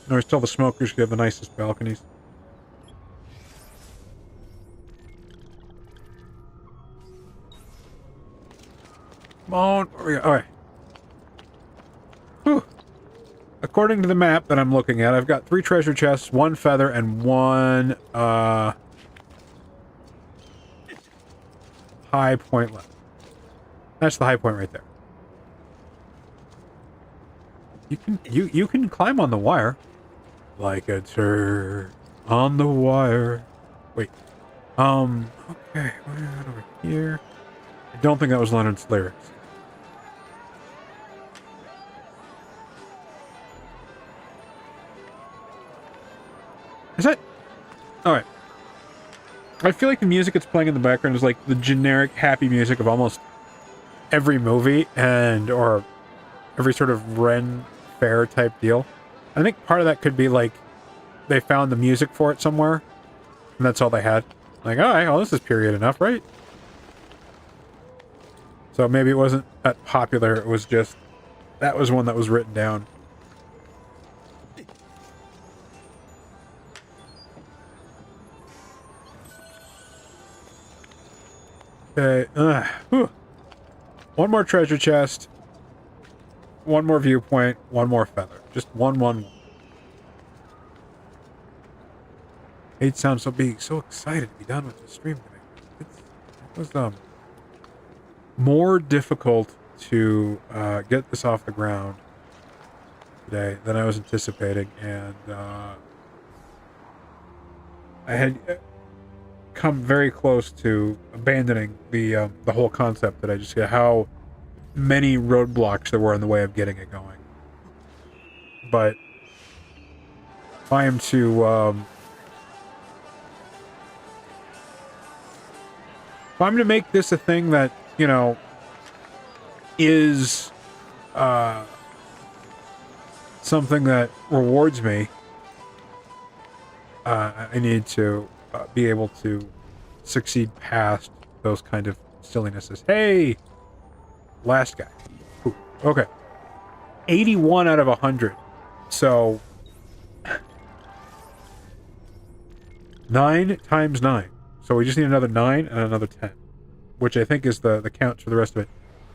I always tell the smokers you have the nicest balconies. Come on. Alright. Whew. According to the map that I'm looking at, I've got 3 treasure chests, 1 feather, and 1 high point left. That's the high point right there. You can climb on the wire. Like a turd on the wire. Wait. Okay, we're over here. I don't think that was Leonard's lyrics. Is that... Alright. I feel like the music that's playing in the background is like the generic happy music of almost every movie or every sort of Ren Fair type deal. I think part of that could be like they found the music for it somewhere and that's all they had. Like, alright, well, this is period enough, right? So maybe it wasn't that popular, it was just that was one that was written down. Okay, one more treasure chest, one more viewpoint, one more feather. Just one. Hate sounds so big, so excited to be done with the stream today. It was more difficult to get this off the ground today than I was anticipating, and I had come very close to abandoning the whole concept that I just get how many roadblocks there were in the way of getting it going. But if I am to if I'm to make this a thing that, you know, is something that rewards me, I need to be able to succeed past those kind of sillinesses. Hey! Last guy. Ooh, okay. 81 out of 100. So 9 times 9. So we just need another 9 and another 10. Which I think is the count for the rest of it.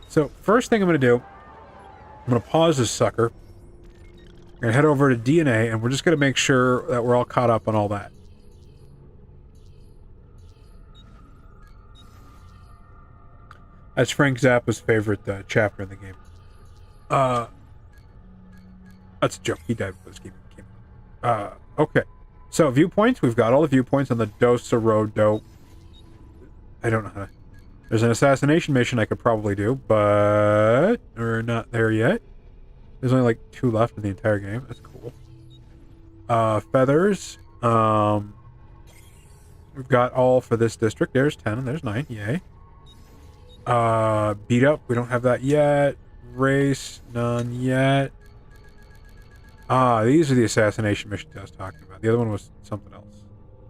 So first thing I'm going to do, I'm going to pause this sucker. I'm going to head over to DNA and we're just going to make sure that we're all caught up on all that. That's Frank Zappa's favorite chapter in the game. That's a joke. He died before this game came out. Okay. So, viewpoints. We've got all the viewpoints on the Dosa Road Dope. I don't know how to... There's an assassination mission I could probably do, but... We're not there yet. There's only like 2 left in the entire game. That's cool. Feathers. We've got all for this district. There's 10 and there's 9. Yay. Beat up. We don't have that yet. Race. None yet. These are the assassination missions I was talking about. The other one was something else.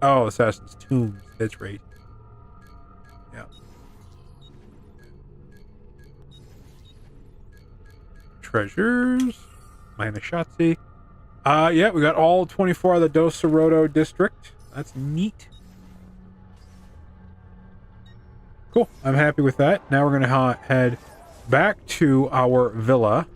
Oh, Assassin's Tombs. That's right. Yeah. Treasures. Minus Shotzi. Yeah, we got all 24 of the Dos Soroto district. That's neat. Cool. I'm happy with that. Now we're going to head back to our villa.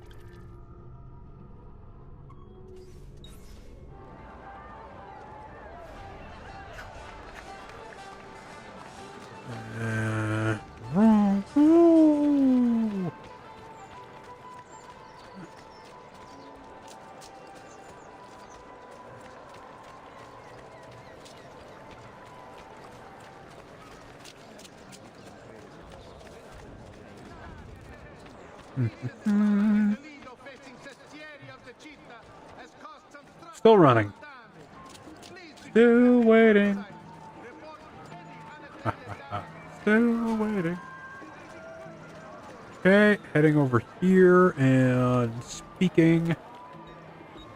Still running. Still waiting. Still waiting. Okay, heading over here and speaking.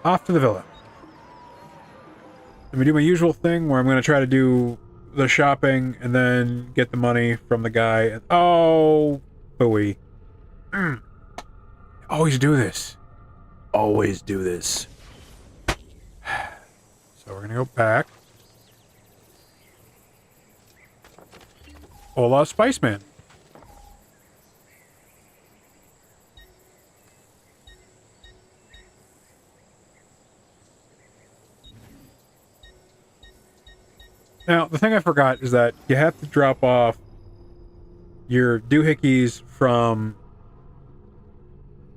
Off to the villa. Let me do my usual thing where I'm going to try to do the shopping and then get the money from the guy. Oh, booey. Always do this. Always do this. So we're going to go back. Hola, Spiceman. Now, the thing I forgot is that you have to drop off your doohickeys from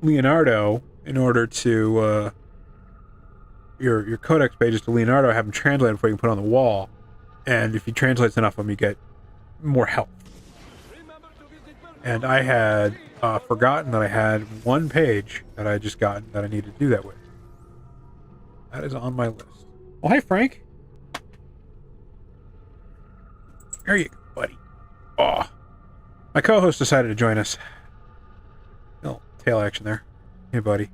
Leonardo in order to, your codex pages to Leonardo, have them translated before you can put on the wall. And if he translates enough of them, you get more health. And I had forgotten that I had one page that I had just gotten that I needed to do that with. That is on my list. Oh, hi, Frank. There you go, buddy. Oh, my co-host decided to join us. Little tail action there. Hey, buddy.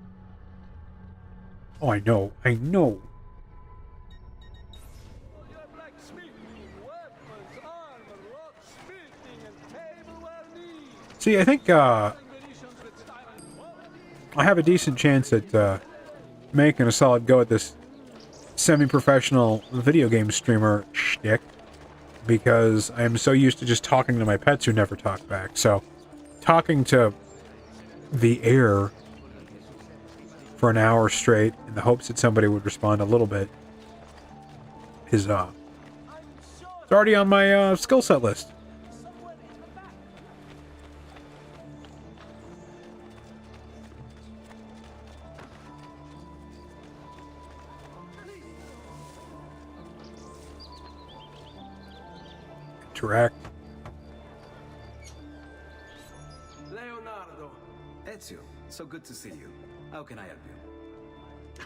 Oh, I know. I know. See, I think I have a decent chance at making a solid go at this semi-professional video game streamer shtick, because I am so used to just talking to my pets who never talk back. So, talking to the air for an hour straight in the hopes that somebody would respond a little bit is it's already on my skill set list. Interact. Leonardo. Ezio, so good to see you. How can I help you?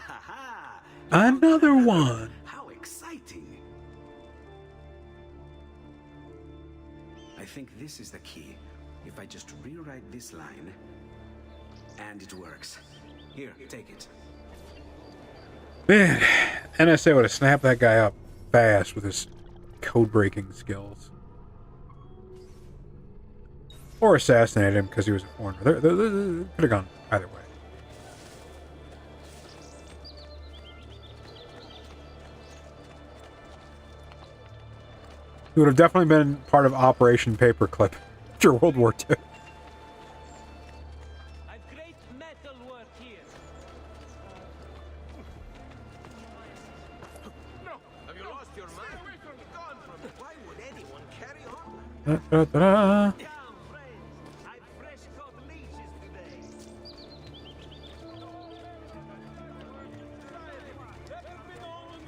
Haha! Another one. How exciting! I think this is the key. If I just rewrite this line, and it works. Here, take it. Man, NSA would have snapped that guy up fast with his code-breaking skills. Or assassinated him because he was a foreigner. They could have gone either way. He would have definitely been part of Operation Paperclip after World War II. Great metal work here. No! Have you lost your mind? Gone from it. Why would anyone carry on? Da-da-da-da. I fresh caught leeches today.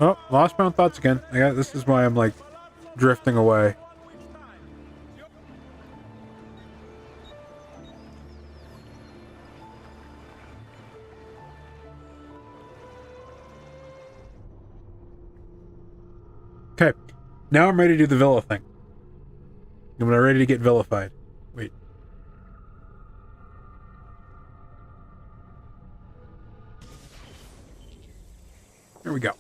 Oh, lost my own thoughts again. This is why I'm like drifting away. Okay. Now I'm ready to do the villa thing. I'm ready to get vilified. Wait. Here we go.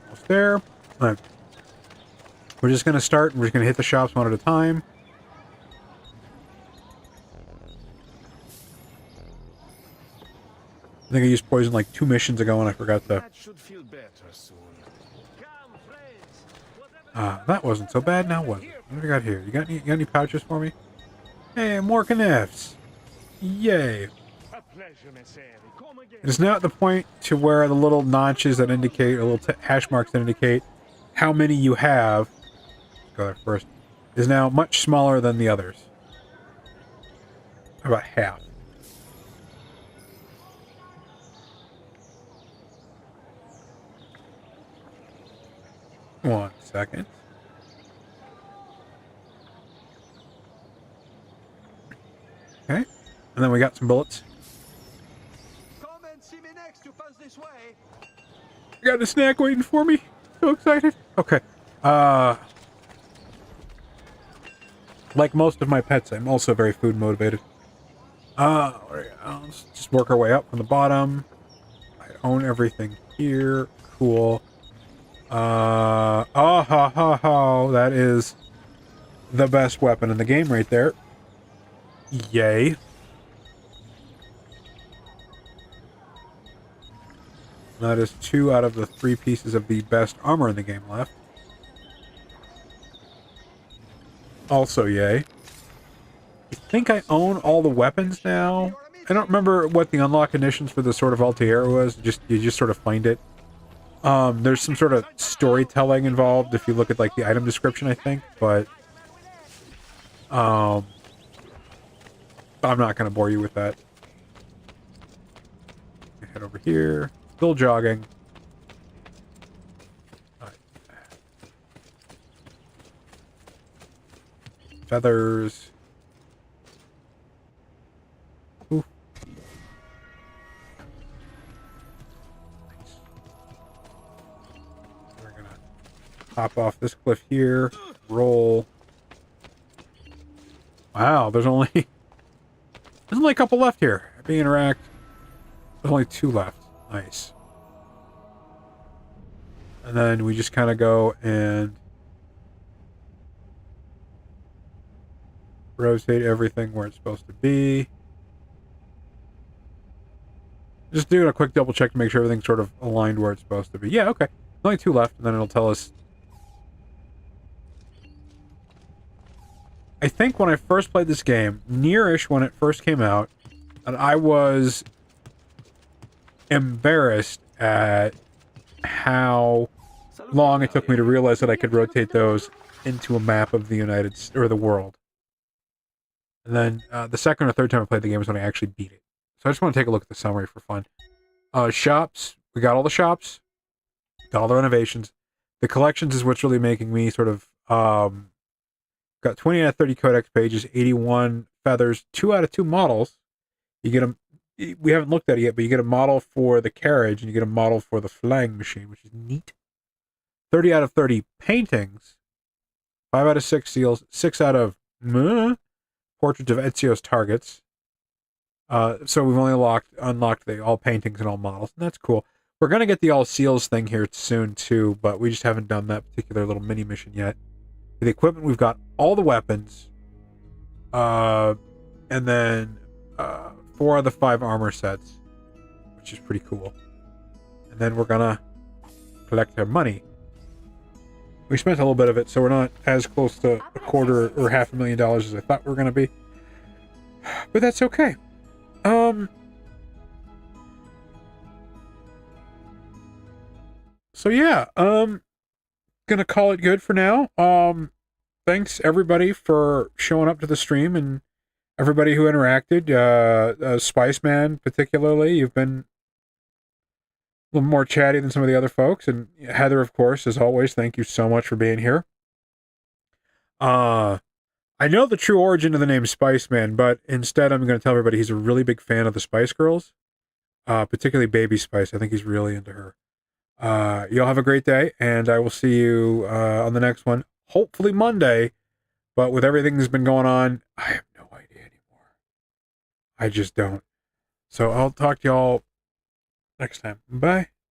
Almost there. All right. We're just going to start, and we're just going to hit the shops one at a time. I think I used poison like 2 missions ago, and I forgot to... That should feel better soon. Come, friends. that wasn't so bad now, was it? What have we got here? You got any pouches for me? Hey, more canefs. Yay. A pleasure, Messeri. Come again. It is now at the point to where the little notches that indicate, or little hash marks that indicate how many you have, let's go there first, is now much smaller than the others. About half. One second. Okay. And then we got some bullets. Come and see me next. You pass this way. I got a snack waiting for me. So excited. Okay. Like most of my pets, I'm also very food motivated. Let's just work our way up from the bottom. I own everything here. Cool. Oh, ha, ha, ha. That is the best weapon in the game right there. Yay. That is 2 out of the 3 pieces of the best armor in the game left. Also, yay. I think I own all the weapons now. I don't remember what the unlock conditions for the Sword of Altair was. You just sort of find it. There's some sort of storytelling involved if you look at like the item description, I think, but I'm not going to bore you with that. Head over here. Still jogging. Right. Feathers. Ooh. Nice. We're gonna hop off this cliff here. Roll. Wow, there's only a couple left here. Happy interact. There's only 2 left. Nice. And then we just kind of go and rotate everything where it's supposed to be. Just doing a quick double check to make sure everything's sort of aligned where it's supposed to be. Yeah, okay. Only 2 left, and then it'll tell us. I think when I first played this game, near-ish when it first came out, and I was embarrassed at how long it took me to realize that I could rotate those into a map of the the world. And then the second or third time I played the game was when I actually beat it. So I just want to take a look at the summary for fun. Shops. We got all the shops. Got all the renovations. The collections is what's really making me sort of... got 20 out of 30 codex pages, 81 feathers, 2 out of 2 models. You get them... We haven't looked at it yet, but you get a model for the carriage, and you get a model for the flying machine, which is neat. 30 out of 30 paintings. 5 out of 6 seals. 6 out of... portraits of Ezio's targets. So we've only unlocked the all paintings and all models, and that's cool. We're going to get the all seals thing here soon, too, but we just haven't done that particular little mini mission yet. For the equipment, we've got all the weapons, and then 4 of the 5 armor sets, which is pretty cool. And then we're going to collect our money. We spent a little bit of it, so we're not as close to a quarter or $500,000 as I thought we were going to be. But that's okay. So yeah, gonna call it good for now. Thanks everybody for showing up to the stream and everybody who interacted. Spiceman particularly, you've been a little more chatty than some of the other folks, and Heather, of course, as always, thank you so much for being here. I I know the true origin of the name Spice Man, but instead I'm going to tell everybody he's a really big fan of the Spice Girls, particularly Baby Spice. I think he's really into her. Y'all have a great day, and I will see you on the next one, hopefully Monday. But with everything that's been going on, I have no idea anymore. I just don't. So I'll talk to y'all next time. Bye.